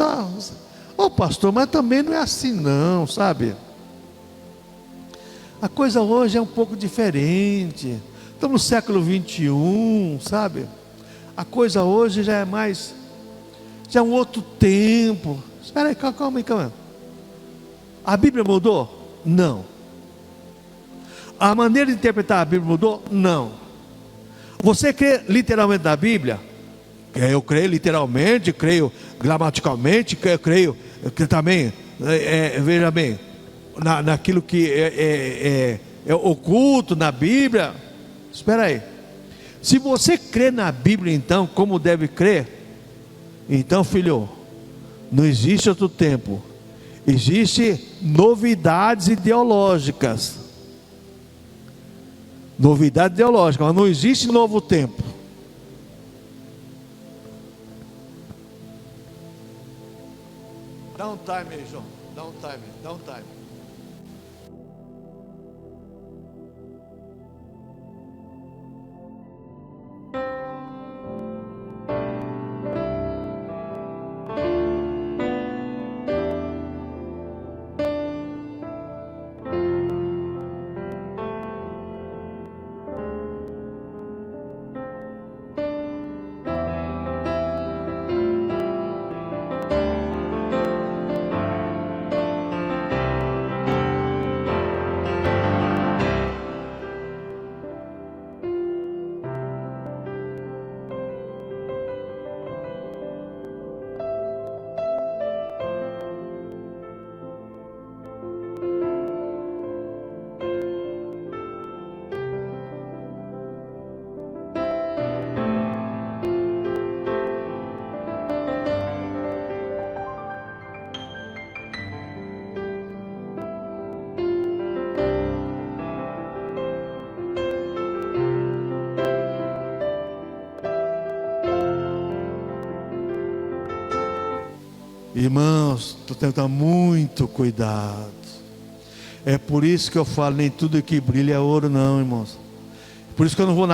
pastor, mas também não é assim não, sabe? A coisa hoje é um pouco diferente. Estamos no século 21, sabe? A coisa hoje já é um outro tempo. Espera aí, calma aí. A Bíblia mudou? Não. A maneira de interpretar a Bíblia mudou? Não. Você crê literalmente na Bíblia? Eu creio literalmente, creio gramaticalmente, creio que também, veja bem, naquilo que é oculto na Bíblia. Espera aí. Se você crê na Bíblia, então, como deve crer, então, filho, não existe outro tempo. Existem novidades ideológicas. Novidade ideológica, mas não existe novo tempo. Dá um time aí, João. Dá um time. Irmãos, estou tendo que tomar muito cuidado. É por isso que eu falo, nem tudo que brilha é ouro não, irmãos. Por isso que eu não vou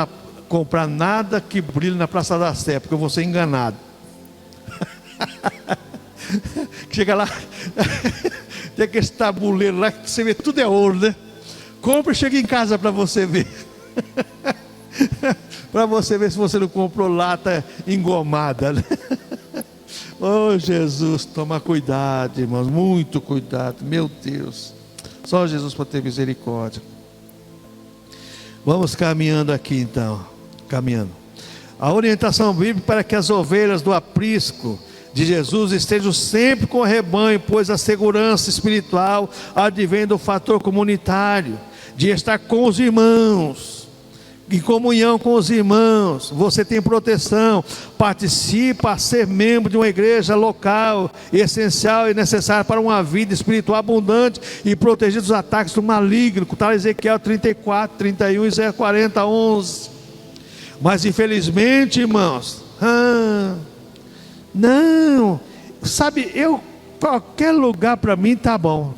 comprar nada que brilhe na Praça da Sé, porque eu vou ser enganado. Chega lá, tem aquele tabuleiro lá que você vê, tudo é ouro, né? Compra e chega em casa para você ver. Para você ver se você não comprou lata engomada, né? Oh Jesus, toma cuidado, irmãos, muito cuidado, meu Deus. Só Jesus para ter misericórdia. Vamos caminhando aqui então. Caminhando. A orientação bíblica para que as ovelhas do aprisco de Jesus estejam sempre com o rebanho, pois a segurança espiritual advém do fator comunitário, de estar com os irmãos, em comunhão com os irmãos. Você tem proteção, participa a ser membro de uma igreja local, essencial e necessária para uma vida espiritual abundante e protegido dos ataques do maligno, como está Ezequiel 34, 31 e 40, 11. Mas infelizmente, irmãos, não, sabe, qualquer lugar para mim tá bom.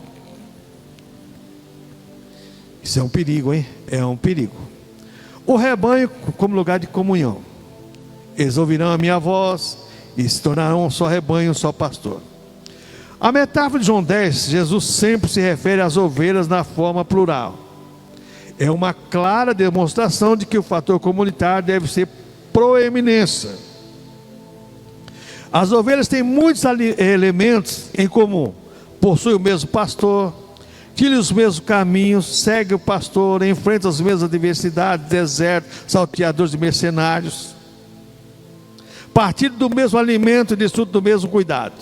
Isso é um perigo, hein? É um perigo. O rebanho como lugar de comunhão. Eles ouvirão a minha voz e se tornarão um só rebanho, um só pastor. A metáfora de João 10, Jesus sempre se refere às ovelhas na forma plural. É uma clara demonstração de que o fator comunitário deve ser proeminência. As ovelhas têm muitos elementos em comum. Possuem o mesmo pastor, trilham os mesmos caminhos, seguem o pastor, enfrentam as mesmas adversidades, desertos, salteadores e mercenários. Partilham do mesmo alimento e desfrutam do mesmo cuidado.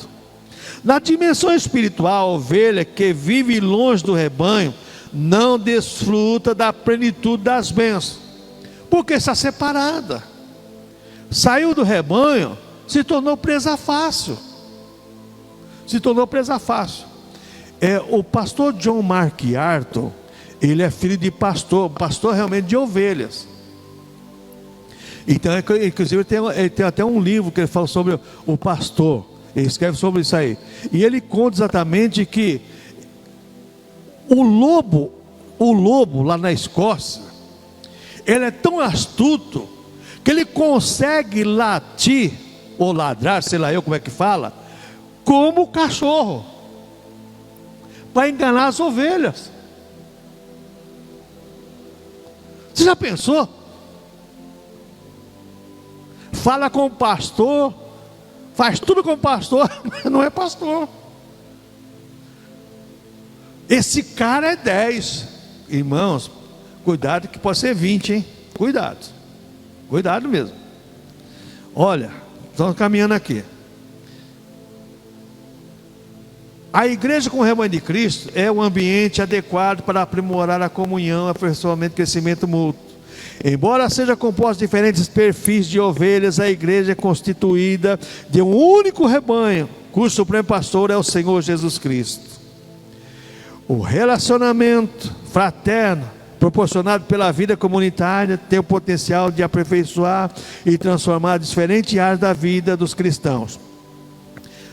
Na dimensão espiritual, a ovelha que vive longe do rebanho não desfruta da plenitude das bênçãos, porque está separada. Saiu do rebanho, se tornou presa fácil. Se tornou presa fácil. O pastor John Mark Arthur, ele é filho de pastor realmente de ovelhas. Então, inclusive, ele tem até um livro que ele fala sobre o pastor. Ele escreve sobre isso aí. E ele conta exatamente que o lobo lá na Escócia, ele é tão astuto que ele consegue latir ou ladrar, sei lá eu como é que fala, como o cachorro, para enganar as ovelhas. Você já pensou? Fala com o pastor, faz tudo com o pastor, mas não é pastor. Esse cara é 10. Irmãos, cuidado que pode ser 20, hein? Cuidado mesmo. Olha, estamos caminhando aqui. A igreja com o rebanho de Cristo é o ambiente adequado para aprimorar a comunhão, aperfeiçoamento e crescimento mútuo. Embora seja composta de diferentes perfis de ovelhas, a igreja é constituída de um único rebanho, cujo supremo pastor é o Senhor Jesus Cristo. O relacionamento fraterno proporcionado pela vida comunitária tem o potencial de aperfeiçoar e transformar diferentes áreas da vida dos cristãos.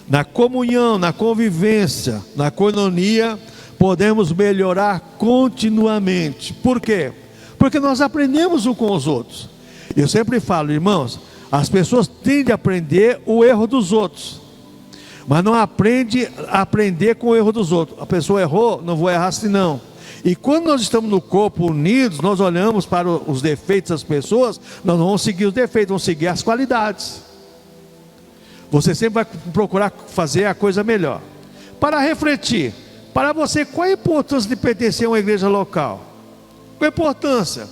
Na comunhão, na convivência, na coinonia, podemos melhorar continuamente. Por quê? Porque nós aprendemos uns com os outros. Eu sempre falo, irmãos, as pessoas tendem a aprender o erro dos outros, mas não aprende a aprender com o erro dos outros. A pessoa errou, não vou errar assim não. E quando nós estamos no corpo unidos, nós olhamos para os defeitos das pessoas, nós não vamos seguir os defeitos, vamos seguir as qualidades. Você sempre vai procurar fazer a coisa melhor. Para refletir, para você, qual a importância de pertencer a uma igreja local? Qual a importância?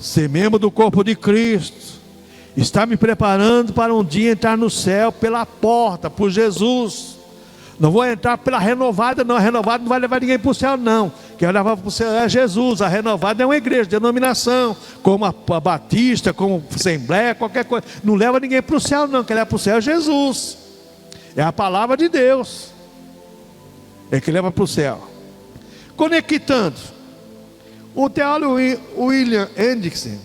Ser membro do corpo de Cristo, está me preparando para um dia entrar no céu pela porta, por Jesus. Não vou entrar pela renovada, não. A renovada não vai levar ninguém para o céu, não. Quem vai levar para o céu é Jesus. A renovada é uma igreja, denominação, como a Batista, como a Assembleia, qualquer coisa. Não leva ninguém para o céu, não. Quem leva para o céu é Jesus. É a palavra de Deus. É que leva para o céu. Conectando. O teólogo William Hendrickson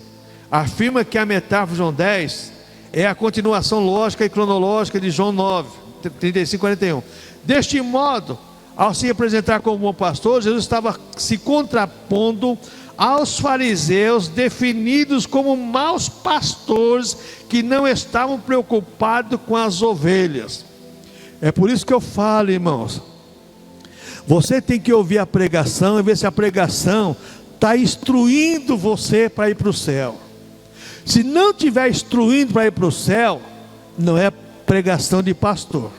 afirma que a metáfora de João 10 é a continuação lógica e cronológica de João 9. 35, 41. Deste modo, ao se apresentar como bom pastor, Jesus estava se contrapondo aos fariseus, definidos como maus pastores, que não estavam preocupados com as ovelhas. É por isso que eu falo, irmãos, você tem que ouvir a pregação e ver se a pregação está instruindo você para ir para o céu. Se não estiver instruindo para ir para o céu, não é pregação de pastor.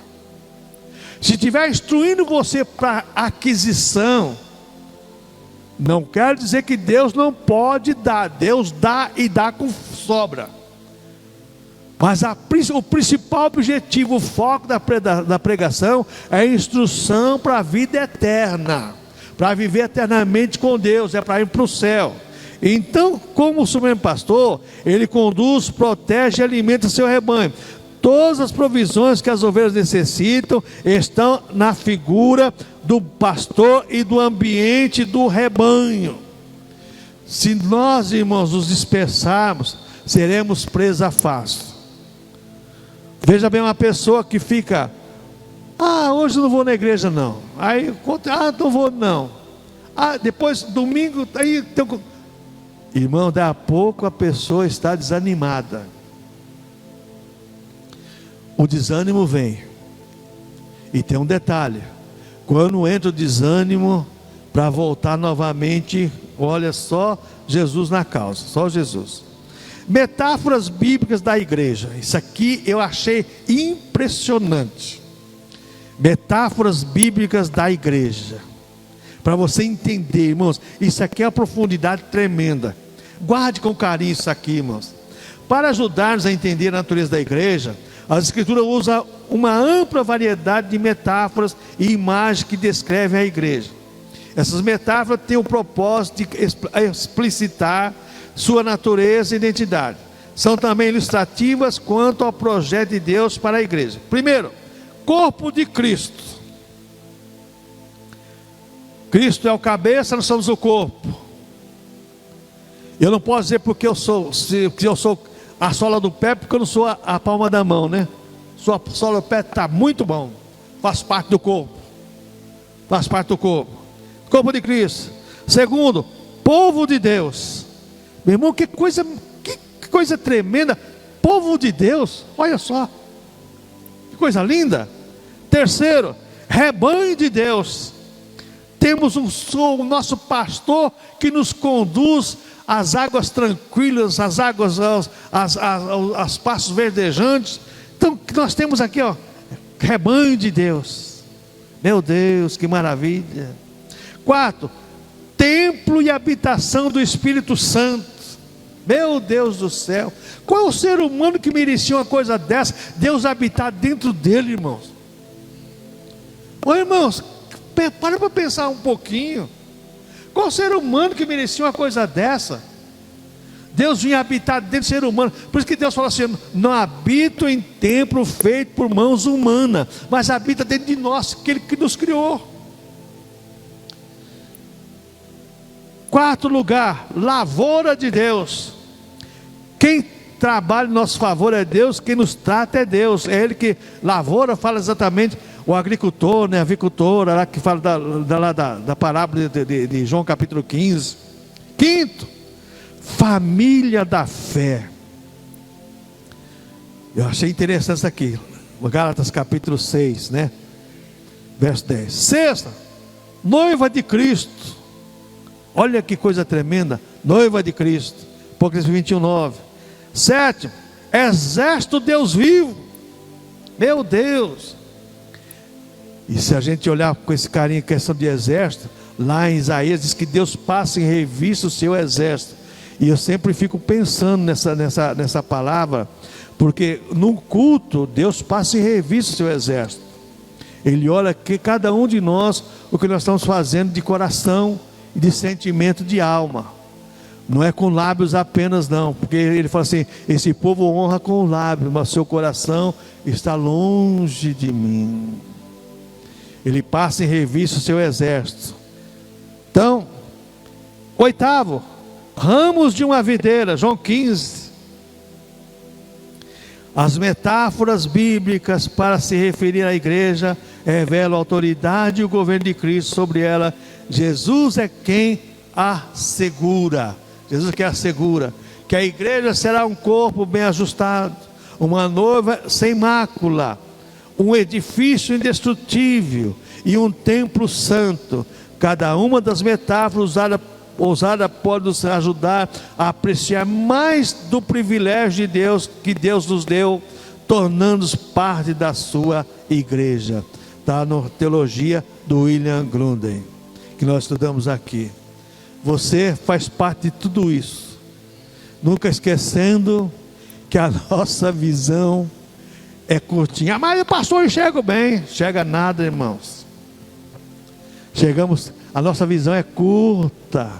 Se estiver instruindo você para aquisição, não quer dizer que Deus não pode dar. Deus dá e dá com sobra. Mas o principal objetivo, o foco da pregação é a instrução para a vida eterna, para viver eternamente com Deus, é para ir para o céu. Então, como o supremo pastor, ele conduz, protege e alimenta seu rebanho. Todas as provisões que as ovelhas necessitam estão na figura do pastor e do ambiente do rebanho. Se nós, irmãos, nos dispersarmos, seremos presa fácil. Veja bem, uma pessoa que fica: hoje eu não vou na igreja não. Aí, não vou não. Depois, domingo, aí tem... Irmão, daqui a pouco a pessoa está desanimada. O desânimo vem. E tem um detalhe: quando entra o desânimo, para voltar novamente, olha só Jesus na causa, só Jesus. Metáforas bíblicas da igreja. Isso aqui eu achei impressionante. Metáforas bíblicas da igreja. Para você entender, irmãos, isso aqui é uma profundidade tremenda. Guarde com carinho isso aqui, irmãos. Para ajudar-nos a entender a natureza da igreja, as escrituras usam uma ampla variedade de metáforas e imagens que descrevem a igreja. Essas metáforas têm o propósito de explicitar sua natureza e identidade. São também ilustrativas quanto ao projeto de Deus para a igreja. Primeiro, corpo de Cristo. Cristo é o cabeça, nós somos o corpo. Eu não posso dizer porque eu sou a sola do pé, porque eu não sou a palma da mão, né? Sua sola do pé está muito bom. Faz parte do corpo. Faz parte do corpo. Corpo de Cristo. Segundo, povo de Deus. Meu irmão, que coisa tremenda. Povo de Deus. Olha só. Que coisa linda. Terceiro, rebanho de Deus. Temos o nosso pastor que nos conduz às águas tranquilas, às águas, aos pastos verdejantes. Então, nós temos aqui, rebanho de Deus. Meu Deus, que maravilha. Quarto, templo e habitação do Espírito Santo. Meu Deus do céu. Qual é o ser humano que merecia uma coisa dessa? Deus habitar dentro dele, irmãos. Ô irmãos, para pensar um pouquinho. Qual ser humano que merecia uma coisa dessa? Deus vinha habitar dentro do ser humano. Por isso que Deus fala assim: não habito em templo feito por mãos humanas, mas habita dentro de nós, aquele que nos criou. Quarto lugar, lavoura de Deus. Quem trabalha em nosso favor é Deus, quem nos trata é Deus. É Ele que lavoura, fala exatamente o agricultor, né, a avicultora, lá que fala da parábola de João capítulo 15. Quinto, família da fé. Eu achei interessante isso aqui, Gálatas capítulo 6, né, verso 10. Sexta, noiva de Cristo. Olha que coisa tremenda, noiva de Cristo. Apocalipse 21, 9. Sétimo, exército Deus vivo. Meu Deus. E se a gente olhar com esse carinho, questão de exército, lá em Isaías diz que Deus passa em revista o seu exército. E eu sempre fico pensando nessa palavra, porque no culto Deus passa em revista o seu exército. Ele olha que cada um de nós, o que nós estamos fazendo de coração e de sentimento de alma. Não é com lábios apenas não, porque ele fala assim: esse povo honra com o lábio, mas seu coração está longe de mim. Ele passa em revista o seu exército. Então, oitavo, ramos de uma videira, João 15. As metáforas bíblicas para se referir à igreja revelam a autoridade e o governo de Cristo sobre ela. Jesus é quem a segura. Jesus que assegura que a igreja será um corpo bem ajustado, uma noiva sem mácula, um edifício indestrutível e um templo santo. Cada uma das metáforas usada pode nos ajudar a apreciar mais do privilégio de Deus que Deus nos deu, tornando-nos parte da sua igreja. Está na teologia do William Gruden, que nós estudamos aqui. Você faz parte de tudo isso, nunca esquecendo que a nossa visão é curtinha. Mas o pastor enxerga bem. Enxerga nada, irmãos. A nossa visão é curta.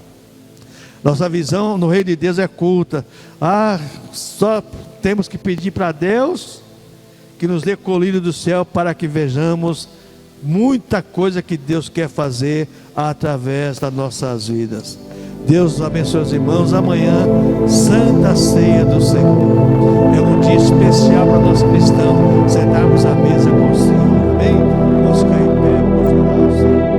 Nossa visão no reino de Deus é curta. Só temos que pedir para Deus que nos dê colírio do céu para que vejamos muita coisa que Deus quer fazer através das nossas vidas. Deus abençoe os irmãos. Amanhã, Santa Ceia do Senhor. É um dia especial para nós cristãos sentarmos à mesa com o Senhor. Amém? Vamos ficar em pé, vamos orar ao Senhor.